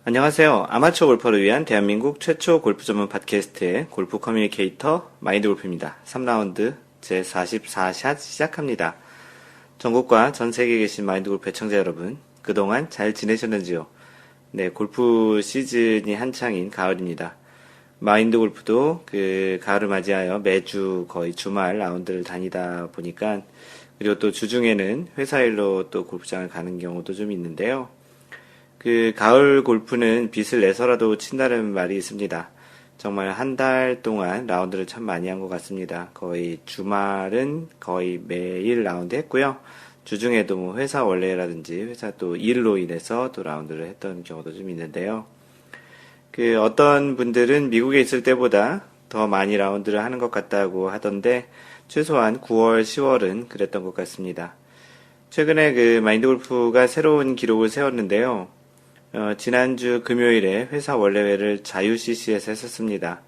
안녕하세요. 아마추어 골퍼를 위한 대한민국 최초 골프 전문 팟캐스트의 골프 커뮤니케이터 마인드 골프입니다. 3라운드 제 44샷 시작합니다. 전국과 전 세계에 계신 마인드 골프 애청자 여러분, 그동안 잘 지내셨는지요? 네, 골프 시즌이 한창인 가을입니다. 마인드 골프도 그 가을을 맞이하여 매주 거의 주말 라운드를 다니다 보니까, 그리고 또 주중에는 회사 일로 또 골프장을 가는 경우도 좀 있는데요. 그 가을 골프는 빚을 내서라도 친다는 말이 있습니다. 정말 한 달 동안 라운드를 참 많이 한 것 같습니다. 거의 주말은 거의 매일 라운드 했고요. 주중에도 뭐 회사 원래라든지 회사 또 일로 인해서 또 라운드를 했던 경우도 좀 있는데요. 그 어떤 분들은 미국에 있을 때보다 더 많이 라운드를 하는 것 같다고 하던데 최소한 9월, 10월은 그랬던 것 같습니다. 최근에 그 마인드 골프가 새로운 기록을 세웠는데요. 지난주 금요일에 회사 원래회를 자유-CC에서 했었습니다.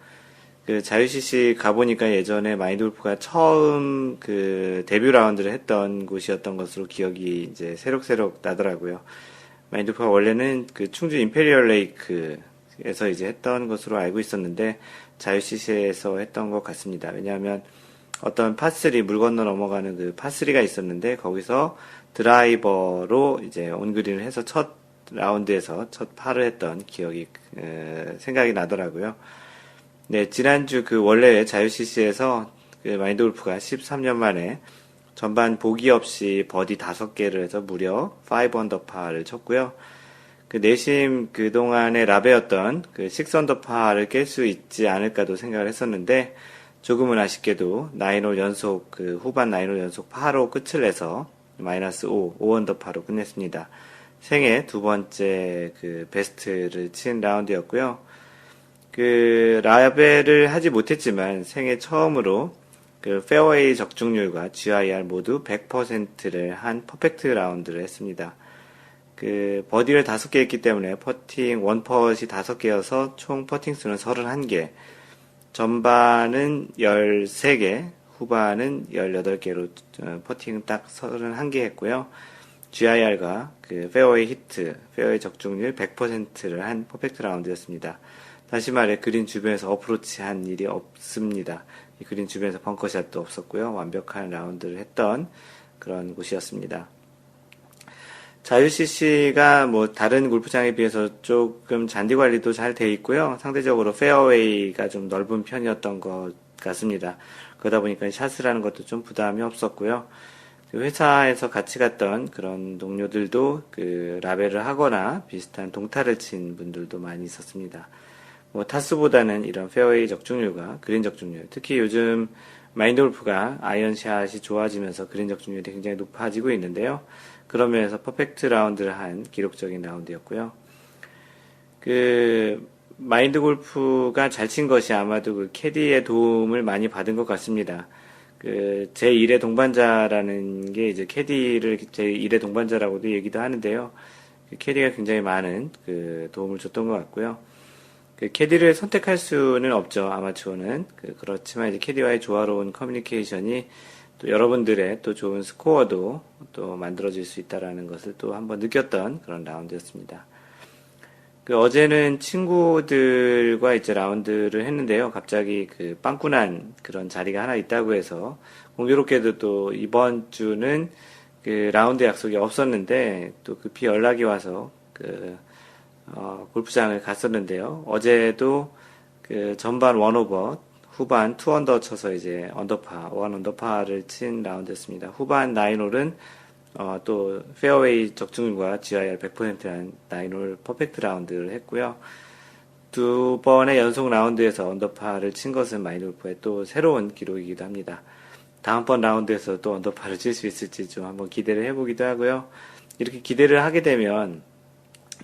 그 자유-CC 가보니까 예전에 마인드 골프가 처음 그 데뷔 라운드를 했던 곳이었던 것으로 기억이 이제 새록새록 나더라고요. 마인드 골프가 원래는 그 충주 임페리얼 레이크에서 이제 했던 것으로 알고 있었는데 자유-CC에서 했던 것 같습니다. 왜냐하면 어떤 파3 물 건너 넘어가는 그 파3가 있었는데 거기서 드라이버로 이제 온그린을 해서 첫 라운드에서 첫 파를 했던 기억이 생각이 나더라고요. 네, 지난주 그 원래 자유-CC에서 그 마인드 골프가 13년 만에 전반 보기 없이 버디 5개를 해서 무려 5 언더파를 쳤고요. 그 내심 그동안의 라베였던 그 6 언더파를 깰 수 있지 않을까도 생각을 했었는데 조금은 아쉽게도 9홀 연속 그 후반 9홀 연속 파로 끝을 내서 마이너스 5 언더파로 끝냈습니다. 생애 두 번째 그 베스트를 친 라운드였고요. 그 라벨을 하지 못했지만 생애 처음으로 그 페어웨이 적중률과 GIR 모두 100%를 한 퍼펙트 라운드를 했습니다. 그 버디를 5개 했기 때문에 퍼팅 원퍼시 5개여서 총 퍼팅 수는 31개. 전반은 13개, 후반은 18개로 퍼팅 딱 31개 했고요. GIR과 그 페어웨이 히트, 페어웨이 적중률 100%를 한 퍼펙트 라운드였습니다. 다시 말해 그린 주변에서 어프로치 한 일이 없습니다. 이 그린 주변에서 벙커샷도 없었고요. 완벽한 라운드를 했던 그런 곳이었습니다. 자유-CC가 뭐 다른 골프장에 비해서 조금 잔디 관리도 잘 돼 있고요. 상대적으로 페어웨이가 좀 넓은 편이었던 것 같습니다. 그러다 보니까 샷을 하는 것도 좀 부담이 없었고요. 회사에서 같이 갔던 그런 동료들도 그 라벨을 하거나 비슷한 동타를 친 분들도 많이 있었습니다. 뭐 타수보다는 이런 페어웨이 적중률과 그린 적중률, 특히 요즘 마인드 골프가 아이언샷이 좋아지면서 그린 적중률이 굉장히 높아지고 있는데요. 그런 면에서 퍼펙트 라운드를 한 기록적인 라운드였고요. 그 마인드 골프가 잘 친 것이 아마도 그 캐디의 도움을 많이 받은 것 같습니다. 그 제1의 동반자라는 게 이제 캐디를 제1의 동반자라고도 얘기도 하는데요. 그 캐디가 굉장히 많은 그 도움을 줬던 것 같고요. 그 캐디를 선택할 수는 없죠, 아마추어는. 그렇지만 이제 캐디와의 조화로운 커뮤니케이션이 또 여러분들의 또 좋은 스코어도 또 만들어질 수 있다라는 것을 또 한번 느꼈던 그런 라운드였습니다. 그 어제는 친구들과 이제 라운드를 했는데요. 갑자기 그 빵꾸난 그런 자리가 하나 있다고 해서 공교롭게도 또 이번 주는 그 라운드 약속이 없었는데 또 급히 연락이 와서 골프장을 갔었는데요. 어제도 그 전반 원오버 후반 2언더 쳐서 이제 언더파, 1언더파를 친 라운드였습니다. 후반 9홀은 또 페어웨이 적중률과 GIR 100%한 9홀 퍼펙트 라운드를 했고요. 두 번의 연속 라운드에서 언더파를 친 것은 마인드 골프의 또 새로운 기록이기도 합니다. 다음번 라운드에서 또 언더파를 칠 수 있을지 좀 한번 기대를 해보기도 하고요. 이렇게 기대를 하게 되면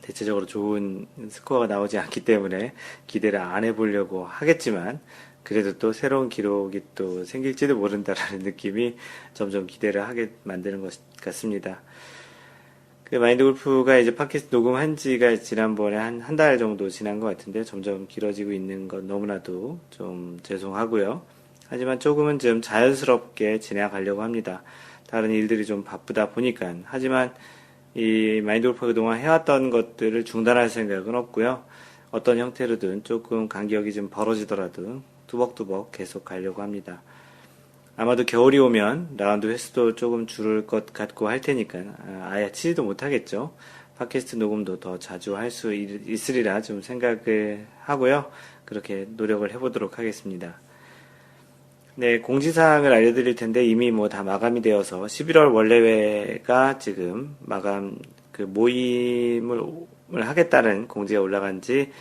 대체적으로 좋은 스코어가 나오지 않기 때문에 기대를 안 해보려고 하겠지만 그래도 또 새로운 기록이 또 생길지도 모른다라는 느낌이 점점 기대를 하게 만드는 것 같습니다. 그 마인드 골프가 이제 팟캐스트 녹음한 지가 지난번에 한 달 정도 지난 것 같은데 점점 길어지고 있는 건 너무나도 좀 죄송하고요. 하지만 조금은 좀 자연스럽게 지나가려고 합니다. 다른 일들이 좀 바쁘다 보니까. 하지만 이 마인드 골프가 그동안 해왔던 것들을 중단할 생각은 없고요. 어떤 형태로든 조금 간격이 좀 벌어지더라도 뚜벅뚜벅 계속 가려고 합니다. 아마도 겨울이 오면 라운드 횟수도 조금 줄을 것 같고 할 테니까 아예 치지도 못하겠죠. 팟캐스트 녹음도 더 자주 할 수 있으리라 좀 생각을 하고요. 그렇게 노력을 해보도록 하겠습니다. 네, 공지사항을 알려드릴 텐데 이미 뭐 다 마감이 되어서 11월 원래회가 지금 마감 그 모임을 하겠다는 공지가 올라간 지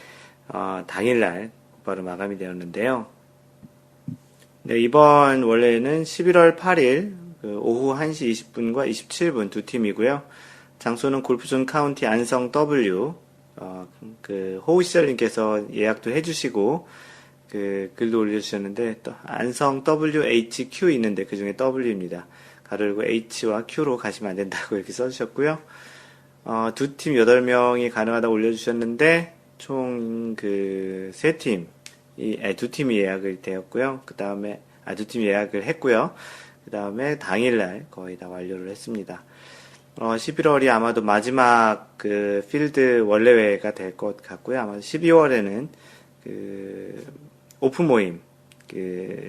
당일날 바로 마감이 되었는데요. 네, 이번 원래는 11월 8일 오후 1시 20분과 27분 두 팀이고요. 장소는 골프존 카운티 안성 W 호우시절님께서 예약도 해주시고 글도 올려주셨는데 또 안성 WHQ 있는데 그 중에 W입니다. 가로 열고 H와 Q로 가시면 안 된다고 이렇게 써주셨고요. 두 팀 8명이 가능하다고 올려주셨는데 총 세 팀, 두 팀이 예약을 되었고요. 그 다음에 두 팀 예약을 했고요. 그 다음에 당일날 거의 다 완료를 했습니다. 11월이 아마도 마지막 필드 원래회가 될 것 같고요. 아마 12월에는 오픈 모임,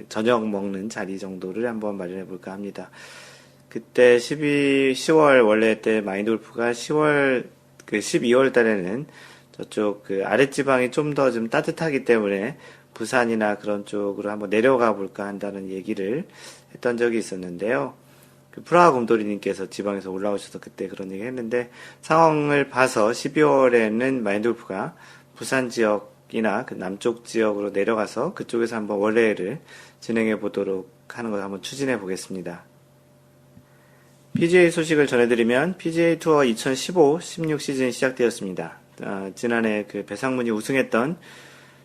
저녁 먹는 자리 정도를 한번 마련해 볼까 합니다. 그때 10월 원래 때 마인드 골프가 12월 달에는 저쪽 아랫지방이 좀 더 좀 따뜻하기 때문에 부산이나 그런 쪽으로 한번 내려가 볼까 한다는 얘기를 했던 적이 있었는데요. 프라하 곰돌이님께서 지방에서 올라오셔서 그때 그런 얘기 했는데 상황을 봐서 12월에는 마인드 골프가 부산 지역이나 남쪽 지역으로 내려가서 그쪽에서 한번 원래를 진행해 보도록 하는 걸 한번 추진해 보겠습니다. PGA 소식을 전해드리면 PGA 투어 2015 16 시즌이 시작되었습니다. 지난해 배상문이 우승했던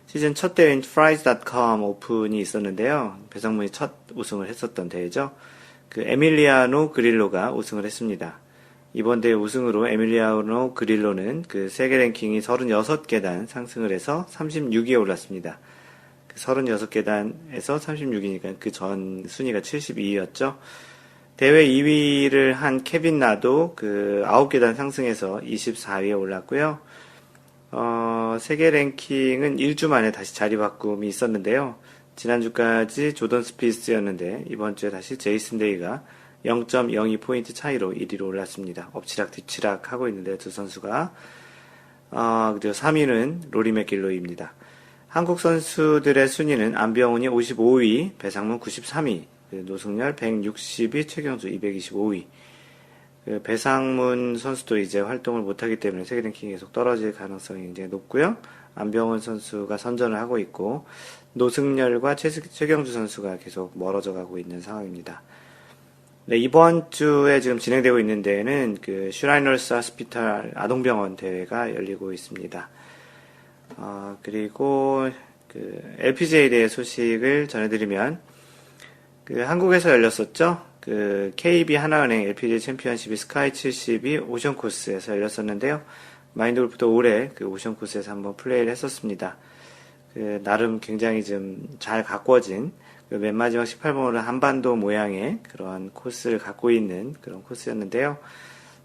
시즌 첫 대회인 Fries.com 오픈이 있었는데요. 배상문이 첫 우승을 했었던 대회죠. 에밀리아노 그릴로가 우승을 했습니다. 이번 대회 우승으로 에밀리아노 그릴로는 세계 랭킹이 36계단 상승을 해서 36위에 올랐습니다. 36계단에서 36위니까 그 전 순위가 72위였죠. 대회 2위를 한 케빈 나도 9계단 상승해서 24위에 올랐고요. 세계 랭킹은 1주 만에 다시 자리 바꿈이 있었는데요. 지난주까지 조던 스피스였는데 이번 주에 다시 제이슨 데이가 0.02포인트 차이로 1위로 올랐습니다. 엎치락 뒤치락 하고 있는데 두 선수가 그리고 3위는 로리 맥길로이입니다. 한국 선수들의 순위는 안병훈이 55위, 배상문 93위, 노승열 160위, 최경주 225위. 배상문 선수도 이제 활동을 못하기 때문에 세계 랭킹이 계속 떨어질 가능성이 굉장히 높고요. 안병훈 선수가 선전을 하고 있고 노승열과 최경주 선수가 계속 멀어져 가고 있는 상황입니다. 네, 이번 주에 지금 진행되고 있는 대회는 슈라이너스 하스피탈 아동병원 대회가 열리고 있습니다. 그리고 LPGA 대회 소식을 전해드리면 한국에서 열렸었죠. KB 하나은행 LPGA 챔피언십이 스카이 70이 오션 코스에서 열렸었는데요. 마인드 골프도 올해 오션 코스에서 한번 플레이를 했었습니다. 나름 굉장히 좀 잘 가꿔진 맨 마지막 18번으로 한반도 모양의 그런 코스를 갖고 있는 그런 코스였는데요.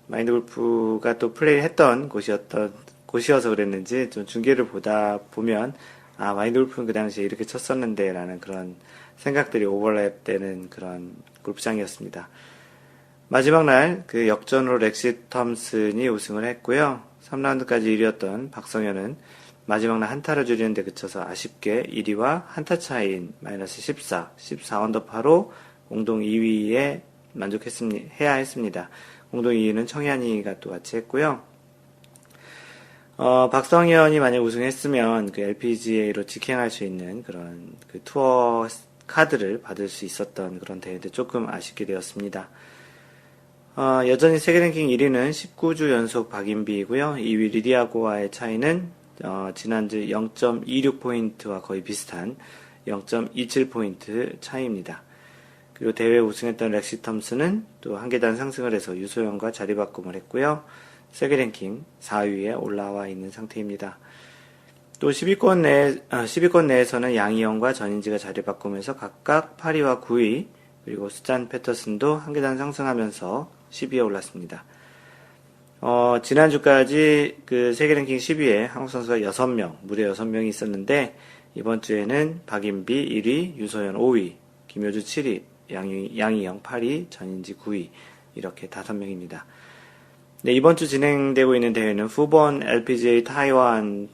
마인드 골프가 또 플레이를 했던 곳이어서 그랬는지 좀 중계를 보면 마인드 골프는 그 당시에 이렇게 쳤었는데 라는 그런 생각들이 오버랩 되는 그런 골프장이었습니다. 마지막 날 역전으로 렉시 톰슨이 우승을 했고요. 3라운드까지 1위였던 박성현은 마지막 날 한타를 줄이는 데 그쳐서 아쉽게 1위와 한타 차이인 마이너스 14 언더파로 공동 2위에 해야 했습니다. 공동 2위는 청현이가 또 같이 했고요. 박성현이 만약 우승했으면 LPGA로 직행할 수 있는 그런 투어 카드를 받을 수 있었던 그런 대회인데 조금 아쉽게 되었습니다. 여전히 세계 랭킹 1위는 19주 연속 박인비이고요. 2위 리디아고와의 차이는 지난주 0.26포인트와 거의 비슷한 0.27포인트 차이입니다. 그리고 대회 우승했던 렉시 톰슨은 또 한 계단 상승을 해서 유소영과 자리 바꿈을 했고요. 세계 랭킹 4위에 올라와 있는 상태입니다. 또 10위권 내에서는 양희영과 전인지가 자리 바꾸면서 각각 8위와 9위, 그리고 스잔 패터슨도 한 계단 상승하면서 10위에 올랐습니다. 지난주까지 그 세계 랭킹 10위에 한국 선수가 6명, 무려 6명이 있었는데, 이번 주에는 박인비 1위, 유소연 5위, 김효주 7위, 양희영 8위, 전인지 9위, 이렇게 5명입니다. 네, 이번 주 진행되고 있는 대회는 후본 LPGA 타이완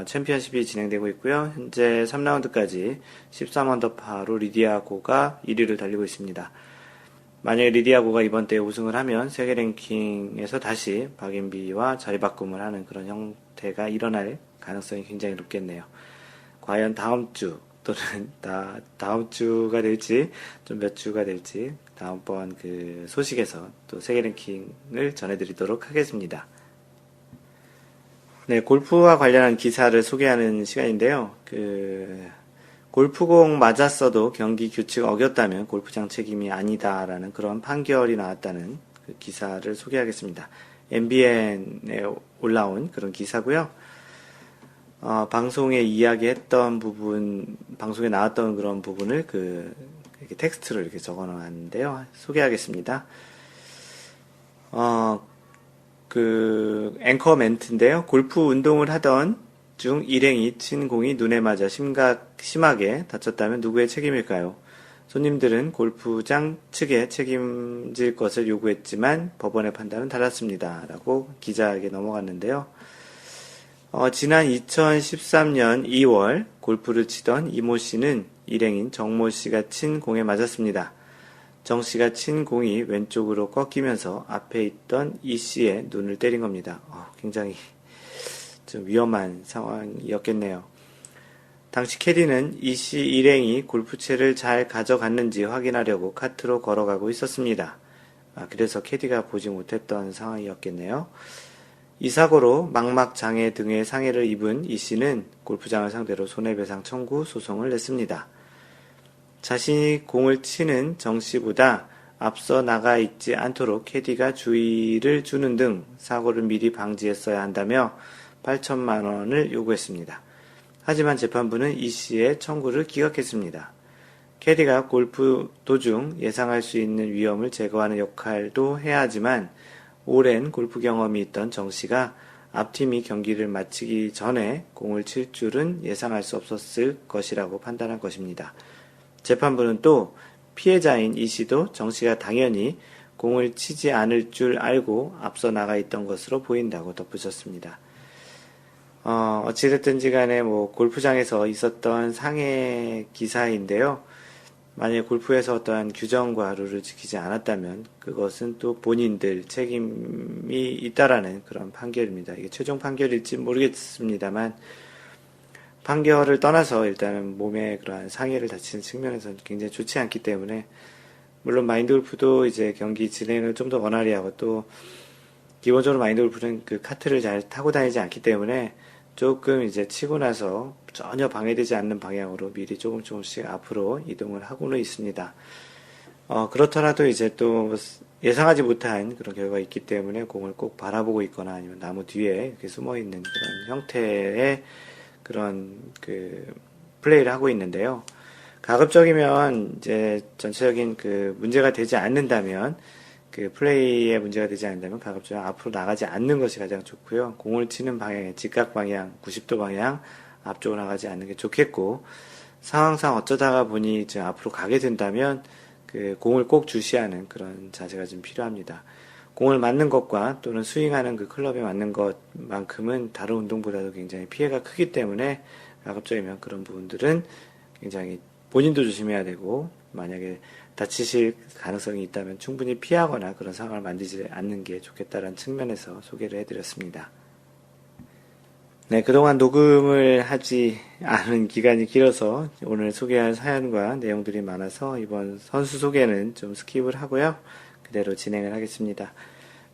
챔피언십이 진행되고 있고요. 현재 3라운드까지 13언더파로 리디아고가 1위를 달리고 있습니다. 만약에 리디아고가 이번 대회 우승을 하면 세계 랭킹에서 다시 박인비와 자리바꿈을 하는 그런 형태가 일어날 가능성이 굉장히 높겠네요. 과연 다음 주 또는 다음 주가 될지 좀 몇 주가 될지 다음번 그 소식에서 또 세계 랭킹을 전해드리도록 하겠습니다. 네, 골프와 관련한 기사를 소개하는 시간인데요. 골프공 맞았어도 경기 규칙 어겼다면 골프장 책임이 아니다라는 그런 판결이 나왔다는 그 기사를 소개하겠습니다. MBN에 올라온 그런 기사고요. 방송에 이야기했던 부분, 방송에 나왔던 그런 부분을 이렇게 텍스트로 이렇게 적어 놓았는데요. 소개하겠습니다. 앵커 멘트인데요. 골프 운동을 하던 중 일행이 친 공이 눈에 맞아 심하게 다쳤다면 누구의 책임일까요? 손님들은 골프장 측에 책임질 것을 요구했지만 법원의 판단은 달랐습니다. 라고 기자에게 넘어갔는데요. 지난 2013년 2월 골프를 치던 이모 씨는 일행인 정모 씨가 친 공에 맞았습니다. 정 씨가 친 공이 왼쪽으로 꺾이면서 앞에 있던 이 씨의 눈을 때린 겁니다. 굉장히 좀 위험한 상황이었겠네요. 당시 캐디는 이 씨 일행이 골프채를 잘 가져갔는지 확인하려고 카트로 걸어가고 있었습니다. 그래서 캐디가 보지 못했던 상황이었겠네요. 이 사고로 망막장애 등의 상해를 입은 이 씨는 골프장을 상대로 손해배상 청구 소송을 냈습니다. 자신이 공을 치는 정 씨보다 앞서 나가 있지 않도록 캐디가 주의를 주는 등 사고를 미리 방지했어야 한다며 8천만 원을 요구했습니다. 하지만 재판부는 이 씨의 청구를 기각했습니다. 캐디가 골프 도중 예상할 수 있는 위험을 제거하는 역할도 해야 하지만 오랜 골프 경험이 있던 정 씨가 앞팀이 경기를 마치기 전에 공을 칠 줄은 예상할 수 없었을 것이라고 판단한 것입니다. 재판부는 또 피해자인 이 씨도 정 씨가 당연히 공을 치지 않을 줄 알고 앞서 나가 있던 것으로 보인다고 덧붙였습니다. 어찌됐든지 간에 골프장에서 있었던 상해 기사인데요. 만약에 골프에서 어떠한 규정과 룰을 지키지 않았다면 그것은 또 본인들 책임이 있다라는 그런 판결입니다. 이게 최종 판결일지 모르겠습니다만 판결을 떠나서 일단은 몸에 그러한 상해를 다치는 측면에서는 굉장히 좋지 않기 때문에 물론 마인드 골프도 이제 경기 진행을 좀 더 원활히 하고 또 기본적으로 마인드 골프는 그 카트를 잘 타고 다니지 않기 때문에 조금 이제 치고 나서 전혀 방해되지 않는 방향으로 미리 조금씩 앞으로 이동을 하고는 있습니다. 그렇더라도 이제 또 예상하지 못한 그런 결과가 있기 때문에 공을 꼭 바라보고 있거나 아니면 나무 뒤에 이렇게 숨어 있는 그런 형태의 그런 플레이를 하고 있는데요. 가급적이면 이제 전체적인 문제가 되지 않는다면 플레이에 문제가 되지 않는다면 가급적 앞으로 나가지 않는 것이 가장 좋고요. 공을 치는 방향의 직각 방향, 90도 방향 앞쪽으로 나가지 않는 게 좋겠고 상황상 어쩌다가 보니 이제 앞으로 가게 된다면 공을 꼭 주시하는 그런 자세가 좀 필요합니다. 공을 맞는 것과 또는 스윙하는 클럽에 맞는 것만큼은 다른 운동보다도 굉장히 피해가 크기 때문에 가급적이면 그런 부분들은 굉장히 본인도 조심해야 되고 만약에 다치실 가능성이 있다면 충분히 피하거나 그런 상황을 만들지 않는 게 좋겠다는 측면에서 소개를 해드렸습니다. 네, 그동안 녹음을 하지 않은 기간이 길어서 오늘 소개할 사연과 내용들이 많아서 이번 선수 소개는 좀 스킵을 하고요. 그대로 진행을 하겠습니다.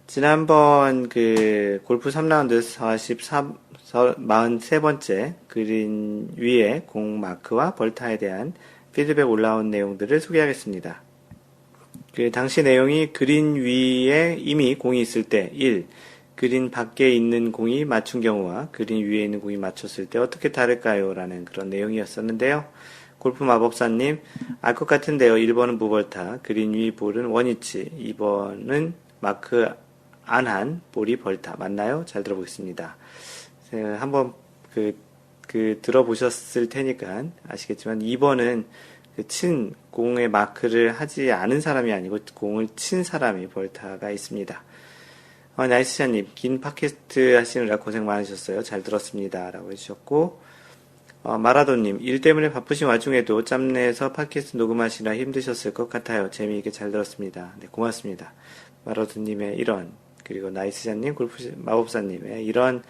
지난번 골프 3라운드 43번째 그린 위에 공 마크와 벌타에 대한 피드백 올라온 내용들을 소개하겠습니다. 당시 내용이 그린 위에 이미 공이 있을 때 1. 그린 밖에 있는 공이 맞춘 경우와 그린 위에 있는 공이 맞췄을 때 어떻게 다를까요? 라는 그런 내용이었었는데요. 골프 마법사님, 알 것 같은데요. 1번은 무벌타, 그린 위 볼은 원위치, 2번은 마크 안한, 보리, 벌타. 맞나요? 잘 들어보겠습니다. 한번 들어보셨을 테니까 아시겠지만 2번은 공에 마크를 하지 않은 사람이 아니고 공을 친 사람이 벌타가 있습니다. 나이스샤님, 긴 팟캐스트 하시느라 고생 많으셨어요. 잘 들었습니다. 라고 해주셨고, 마라도님, 일 때문에 바쁘신 와중에도 짬내서 팟캐스트 녹음하시느라 힘드셨을 것 같아요. 재미있게 잘 들었습니다. 네, 고맙습니다. 마라도님의 그리고 나이스샤님, 마법사님의 이런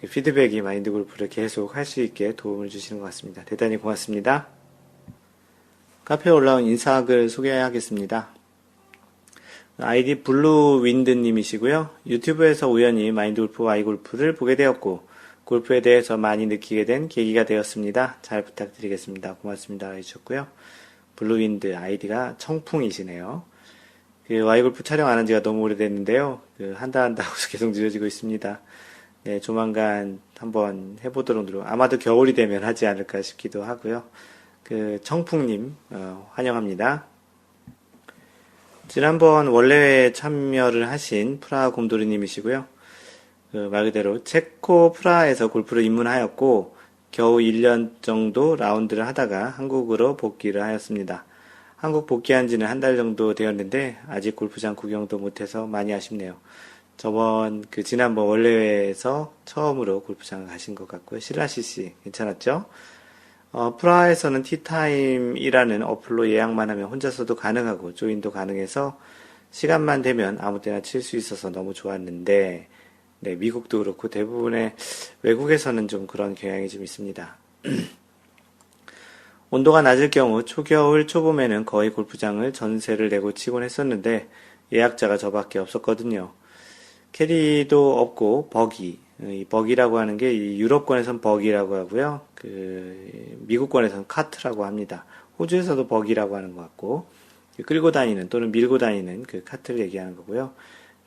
피드백이 마인드 골프를 계속 할 수 있게 도움을 주시는 것 같습니다. 대단히 고맙습니다. 카페에 올라온 인사글 소개하겠습니다. 아이디 블루윈드님이시고요. 유튜브에서 우연히 마인드 골프와 아이골프를 보게 되었고 골프에 대해서 많이 느끼게 된 계기가 되었습니다. 잘 부탁드리겠습니다. 고맙습니다. 해주셨고요. 블루윈드 아이디가 청풍이시네요. 아이골프 촬영 안 한 지가 너무 오래됐는데요. 한다 하고서 계속 늦어지고 있습니다. 네, 조만간 한번 해보도록 아마도 겨울이 되면 하지 않을까 싶기도 하고요. 청풍님 환영합니다. 지난번 원래회에 참여를 하신 프라하 곰돌이님이시고요. 말 그대로 체코 프라하에서 골프를 입문하였고 겨우 1년 정도 라운드를 하다가 한국으로 복귀를 하였습니다. 한국 복귀한 지는 한 달 정도 되었는데 아직 골프장 구경도 못해서 많이 아쉽네요. 지난번 원래회에서 처음으로 골프장을 가신 것 같고요. 실라CC 괜찮았죠? 프라하에서는 티타임이라는 어플로 예약만 하면 혼자서도 가능하고 조인도 가능해서 시간만 되면 아무 때나 칠 수 있어서 너무 좋았는데 네, 미국도 그렇고 대부분의 외국에서는 좀 그런 경향이 좀 있습니다. 온도가 낮을 경우 초겨울 초봄에는 거의 골프장을 전세를 내고 치곤 했었는데 예약자가 저밖에 없었거든요. 캐리도 없고 이 버기라고 하는 게 유럽권에선 버기라고 하고요. 미국권에선 카트라고 합니다. 호주에서도 버기라고 하는 것 같고 끌고 다니는 또는 밀고 다니는 카트를 얘기하는 거고요.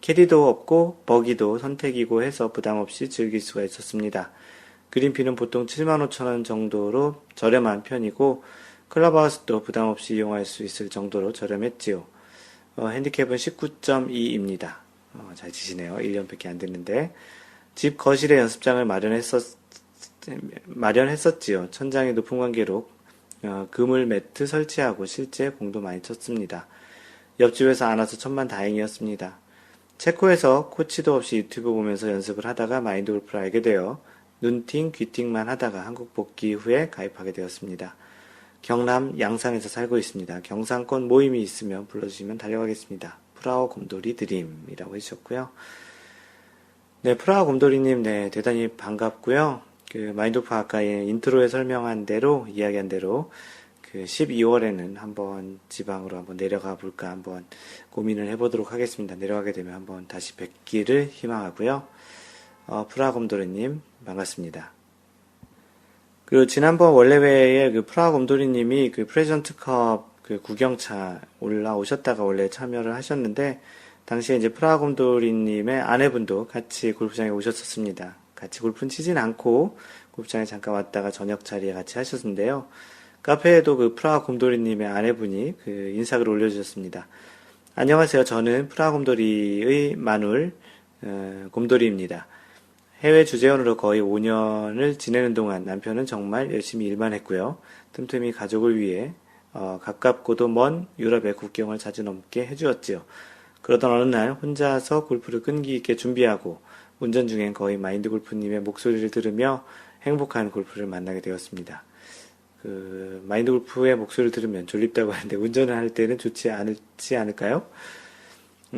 캐리도 없고 버기도 선택이고 해서 부담 없이 즐길 수가 있었습니다. 그린피는 보통 75,000원 정도로 저렴한 편이고 클럽하우스도 부담 없이 이용할 수 있을 정도로 저렴했지요. 핸디캡은 19.2입니다. 잘 치시네요. 1년밖에 안 됐는데 집 거실에 연습장을 마련했었지요. 천장이 높은 관계로 그물 매트 설치하고 실제 공도 많이 쳤습니다. 옆집에서 안 와서 천만 다행이었습니다. 체코에서 코치도 없이 유튜브 보면서 연습을 하다가 마인드 골프를 알게 되어 눈팅 귀팅만 하다가 한국 복귀 후에 가입하게 되었습니다. 경남 양산에서 살고 있습니다. 경상권 모임이 있으면 불러주시면 달려가겠습니다. 프라하 곰돌이 드림이라고 해주셨고요. 네, 프라하 곰돌이님, 네, 대단히 반갑고요. 마인드 골프 아까의 인트로에 설명한 대로, 이야기한 대로, 12월에는 한번 지방으로 한번 내려가 볼까 한번 고민을 해보도록 하겠습니다. 내려가게 되면 한번 다시 뵙기를 희망하고요. 프라하 곰돌이님, 반갑습니다. 그리고 지난번 원래회에 프라하 곰돌이님이 프레전트컵 구경차 올라오셨다가 원래 참여를 하셨는데, 당시에 이제 프라하 곰돌이님의 아내분도 같이 골프장에 오셨었습니다. 같이 골프는 치진 않고 골프장에 잠깐 왔다가 저녁 자리에 같이 하셨는데요. 카페에도 프라하 곰돌이님의 아내분이 인사글을 올려주셨습니다. 안녕하세요. 저는 프라하 곰돌이의 마눌 곰돌이입니다. 해외 주재원으로 거의 5년을 지내는 동안 남편은 정말 열심히 일만 했고요. 틈틈이 가족을 위해 가깝고도 먼 유럽의 국경을 자주 넘게 해주었지요. 그러던 어느 날 혼자서 골프를 끈기 있게 준비하고 운전 중엔 거의 마인드 골프님의 목소리를 들으며 행복한 골프를 만나게 되었습니다. 마인드 골프의 목소리를 들으면 졸립다고 하는데 운전을 할 때는 좋지 않을까요?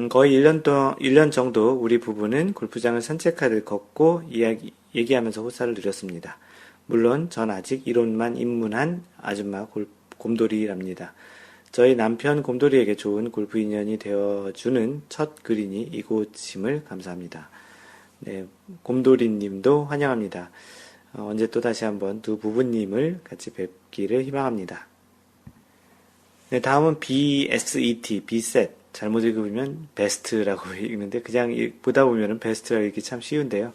거의 1년 정도 우리 부부는 골프장을 산책하듯 걷고 얘기하면서 호사를 누렸습니다. 물론 전 아직 이론만 입문한 아줌마 곰돌이랍니다. 저희 남편 곰돌이에게 좋은 골프 인연이 되어주는 첫 그린이 이곳임을 감사합니다. 네, 곰돌이님도 환영합니다. 언제 또 다시 한번 두 부부님을 같이 뵙기를 희망합니다. 네, 다음은 BSET, Bset. 잘못 읽으면 베스트라고 읽는데 그냥 보다 보면은 베스트라고 읽기 참 쉬운데요.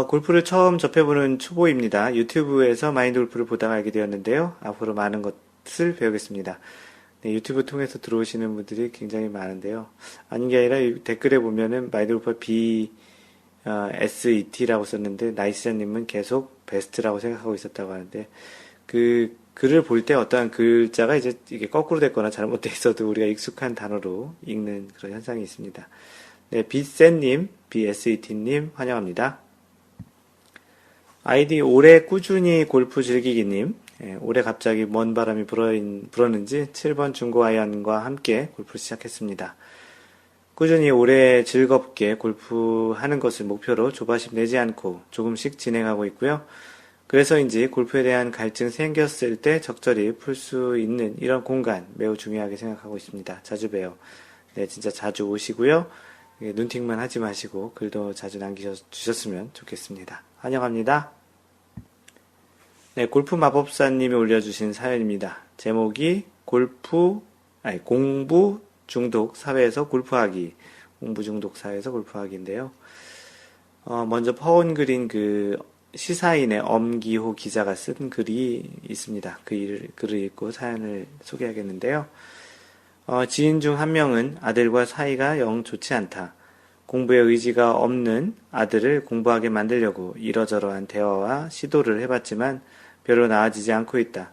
골프를 처음 접해보는 초보입니다. 유튜브에서 마인드 골프를 보다가 알게 되었는데요. 앞으로 많은 것을 배우겠습니다. 네, 유튜브 통해서 들어오시는 분들이 굉장히 많은데요. 아닌 게 아니라 댓글에 보면은 마인드 골프 SET라고 썼는데 나이스자님은 계속 베스트라고 생각하고 있었다고 하는데 그 글을 볼 때 어떠한 글자가 이제 이게 거꾸로 됐거나 잘못돼 있어도 우리가 익숙한 단어로 읽는 그런 현상이 있습니다. 네, 비센님, BSET님 환영합니다. 아이디 올해 꾸준히 골프 즐기기님, 올해 갑자기 먼 바람이 불었는지 7번 중고아이언과 함께 골프를 시작했습니다. 꾸준히 오래 즐겁게 골프하는 것을 목표로 조바심 내지 않고 조금씩 진행하고 있고요. 그래서인지 골프에 대한 갈증 생겼을 때 적절히 풀 수 있는 이런 공간 매우 중요하게 생각하고 있습니다. 자주 봬요. 네, 진짜 자주 오시고요. 눈팅만 하지 마시고 글도 자주 남겨주셨으면 좋겠습니다. 환영합니다. 네, 골프 마법사님이 올려주신 사연입니다. 제목이 공부 중독 사회에서 골프하기. 공부 중독 사회에서 골프하기인데요. 먼저 퍼온 글인 그 시사인의 엄기호 기자가 쓴 글이 있습니다. 그 글을 읽고 사연을 소개하겠는데요. 지인 중 한 명은 아들과 사이가 영 좋지 않다. 공부에 의지가 없는 아들을 공부하게 만들려고 이러저러한 대화와 시도를 해봤지만 별로 나아지지 않고 있다.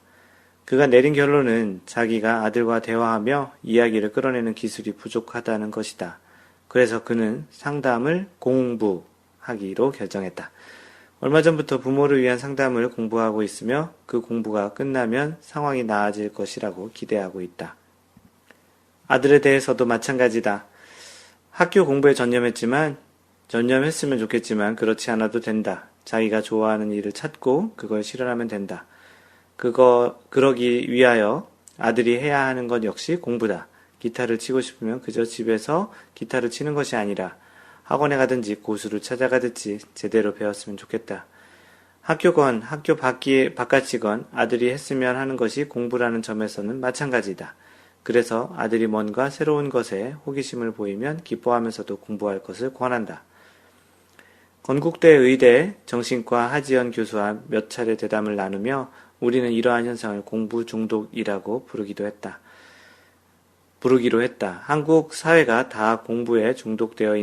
그가 내린 결론은 자기가 아들과 대화하며 이야기를 끌어내는 기술이 부족하다는 것이다. 그래서 그는 상담을 공부하기로 결정했다. 얼마 전부터 부모를 위한 상담을 공부하고 있으며 그 공부가 끝나면 상황이 나아질 것이라고 기대하고 있다. 아들에 대해서도 마찬가지다. 학교 공부에 전념했으면 좋겠지만 그렇지 않아도 된다. 자기가 좋아하는 일을 찾고 그걸 실현하면 된다. 그러기 위하여 아들이 해야 하는 것 역시 공부다. 기타를 치고 싶으면 그저 집에서 기타를 치는 것이 아니라 학원에 가든지 고수를 찾아가든지 제대로 배웠으면 좋겠다. 학교건 학교 바깥이건 아들이 했으면 하는 것이 공부라는 점에서는 마찬가지다. 그래서 아들이 뭔가 새로운 것에 호기심을 보이면 기뻐하면서도 공부할 것을 권한다. 건국대 의대 정신과 하지연 교수와 몇 차례 대담을 나누며 우리는 이러한 현상을 공부 중독이라고 부르기로 했다. 한국 사회가 다 공부에 중독되어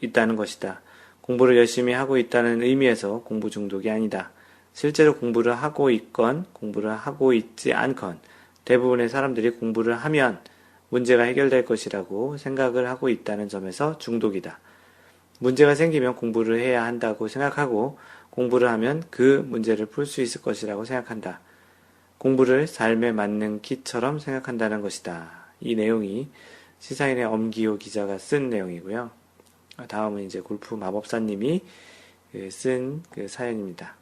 있다는 것이다. 공부를 열심히 하고 있다는 의미에서 공부 중독이 아니다. 실제로 공부를 하고 있건 공부를 하고 있지 않건 대부분의 사람들이 공부를 하면 문제가 해결될 것이라고 생각을 하고 있다는 점에서 중독이다. 문제가 생기면 공부를 해야 한다고 생각하고 공부를 하면 그 문제를 풀 수 있을 것이라고 생각한다. 공부를 삶에 맞는 kit처럼 생각한다는 것이다. 이 내용이 시사인의 엄기호 기자가 쓴 내용이고요. 다음은 이제 골프 마법사님이 쓴 그 사연입니다.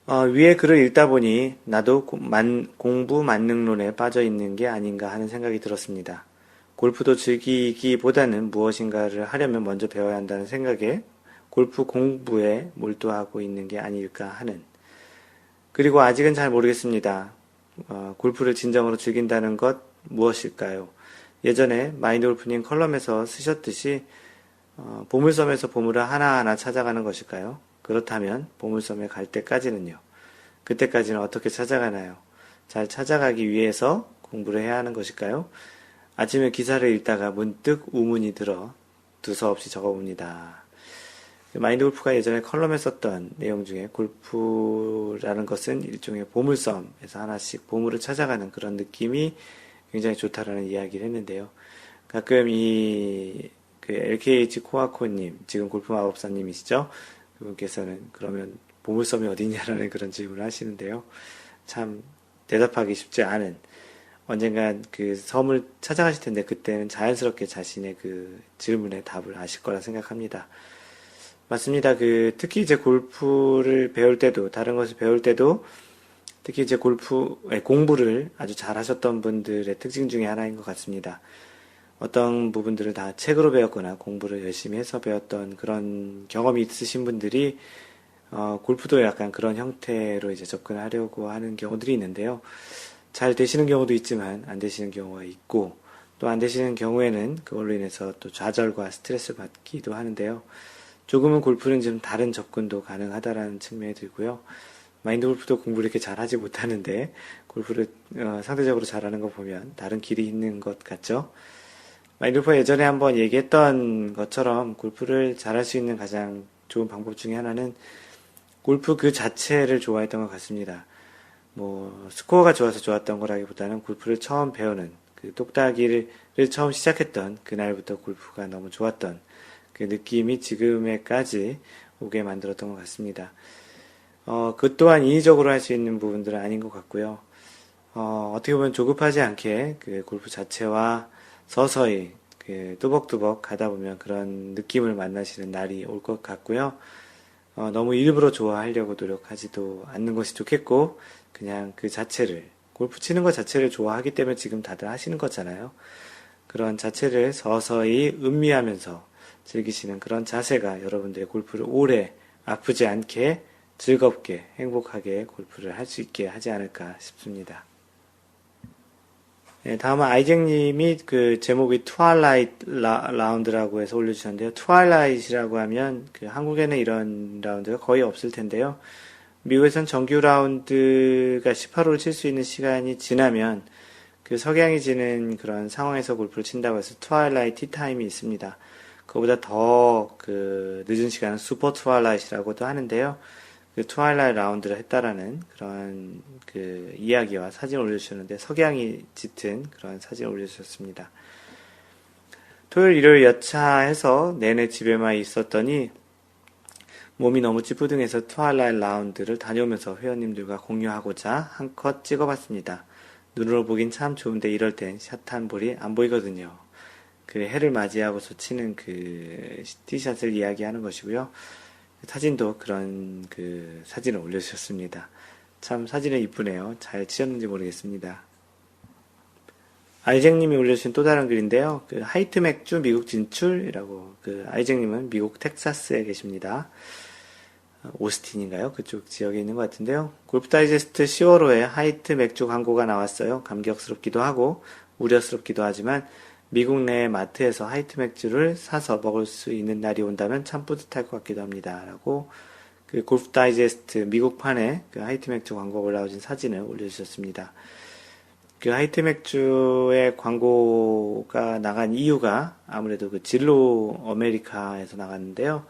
위에 글을 읽다 보니 나도 공부 만능론에 빠져 있는 게 아닌가 하는 생각이 들었습니다. 골프도 즐기기보다는 무엇인가를 하려면 먼저 배워야 한다는 생각에 골프 공부에 몰두하고 있는 게 아닐까 하는. 그리고 아직은 잘 모르겠습니다. 골프를 진정으로 즐긴다는 것 무엇일까요? 예전에 마인드 골프님 컬럼에서 쓰셨듯이 보물섬에서 보물을 하나하나 찾아가는 것일까요? 그렇다면 보물섬에 갈 때까지는요. 그때까지는 어떻게 찾아가나요? 잘 찾아가기 위해서 공부를 해야 하는 것일까요? 아침에 기사를 읽다가 문득 우문이 들어 두서없이 적어봅니다. 마인드 골프가 예전에 컬럼에 썼던 내용 중에 골프라는 것은 일종의 보물섬에서 하나씩 보물을 찾아가는 그런 느낌이 굉장히 좋다라는 이야기를 했는데요. 가끔 그 LKH 코아코님, 지금 골프 마법사님이시죠? 그분께서는 그러면 보물섬이 어디냐라는 그런 질문을 하시는데요. 참 대답하기 쉽지 않은, 언젠간 그 섬을 찾아가실 텐데 그때는 자연스럽게 자신의 그 질문에 답을 아실 거라 생각합니다. 맞습니다. 특히 이제 골프를 배울 때도, 다른 것을 배울 때도, 특히 이제 공부를 아주 잘 하셨던 분들의 특징 중에 하나인 것 같습니다. 어떤 부분들을 다 책으로 배웠거나 공부를 열심히 해서 배웠던 그런 경험이 있으신 분들이, 골프도 약간 그런 형태로 이제 접근하려고 하는 경우들이 있는데요. 잘 되시는 경우도 있지만, 안 되시는 경우가 있고, 또 안 되시는 경우에는 그걸로 인해서 또 좌절과 스트레스 받기도 하는데요. 조금은 골프는 좀 다른 접근도 가능하다라는 측면이 들고요. 마인드 골프도 공부를 이렇게 잘하지 못하는데 골프를 상대적으로 잘하는 거 보면 다른 길이 있는 것 같죠? 마인드 골프가 예전에 한번 얘기했던 것처럼 골프를 잘할 수 있는 가장 좋은 방법 중에 하나는 골프 그 자체를 좋아했던 것 같습니다. 뭐 스코어가 좋아서 좋았던 거라기보다는 골프를 처음 배우는 그 똑딱이를 처음 시작했던 그날부터 골프가 너무 좋았던 그 느낌이 지금에까지 오게 만들었던 것 같습니다. 그 또한 인위적으로 할 수 있는 부분들은 아닌 것 같고요. 어떻게 보면 조급하지 않게 그 골프 자체와 서서히 그 뚜벅뚜벅 가다 보면 그런 느낌을 만나시는 날이 올 것 같고요. 너무 일부러 좋아하려고 노력하지도 않는 것이 좋겠고, 그냥 그 자체를, 골프 치는 것 자체를 좋아하기 때문에 지금 다들 하시는 거잖아요. 그런 자체를 서서히 음미하면서 즐기시는 그런 자세가 여러분들의 골프를 오래 아프지 않게 즐겁게 행복하게 골프를 할 수 있게 하지 않을까 싶습니다. 네, 다음은 아이잭님이 그 제목이 트와일라이트 라운드라고 해서 올려주셨는데요. 트와일라이트라고 하면 그 한국에는 이런 라운드가 거의 없을 텐데요. 미국에선 정규 라운드가 18홀을 칠 수 있는 시간이 지나면 그 석양이 지는 그런 상황에서 골프를 친다고 해서 트와일라이트 티타임이 있습니다. 그거보다 더 그 늦은 시간은 슈퍼 트와일라이트라고도 하는데요. 그 트와일라이트 라운드를 했다라는 그런 그 이야기와 사진을 올려주셨는데 석양이 짙은 그런 사진을 올려주셨습니다. 토요일 일요일 여차해서 내내 집에만 있었더니 몸이 너무 찌뿌둥해서 트와일라이트 라운드를 다녀오면서 회원님들과 공유하고자 한컷 찍어봤습니다. 눈으로 보긴 참 좋은데 이럴 땐 샷 한 볼이 안 보이거든요. 그 해를 맞이하고서 치는 그 티샷을 이야기하는 것이고요. 사진도 그런 그 사진을 올려주셨습니다. 참 사진은 이쁘네요. 잘 치셨는지 모르겠습니다. 아이잭님이 올려주신 또 다른 글인데요. 그 하이트 맥주 미국 진출이라고 그 아이잭님은 미국 텍사스에 계십니다. 오스틴인가요? 그쪽 지역에 있는 것 같은데요. 골프 다이제스트 10월호에 하이트 맥주 광고가 나왔어요. 감격스럽기도 하고 우려스럽기도 하지만 미국 내 마트에서 하이트 맥주를 사서 먹을 수 있는 날이 온다면 참 뿌듯할 것 같기도 합니다. 라고 그 골프 다이제스트 미국판에 그 하이트 맥주 광고가 올라오신 사진을 올려주셨습니다. 그 하이트 맥주의 광고가 나간 이유가 아무래도 그 진로 아메리카에서 나갔는데요.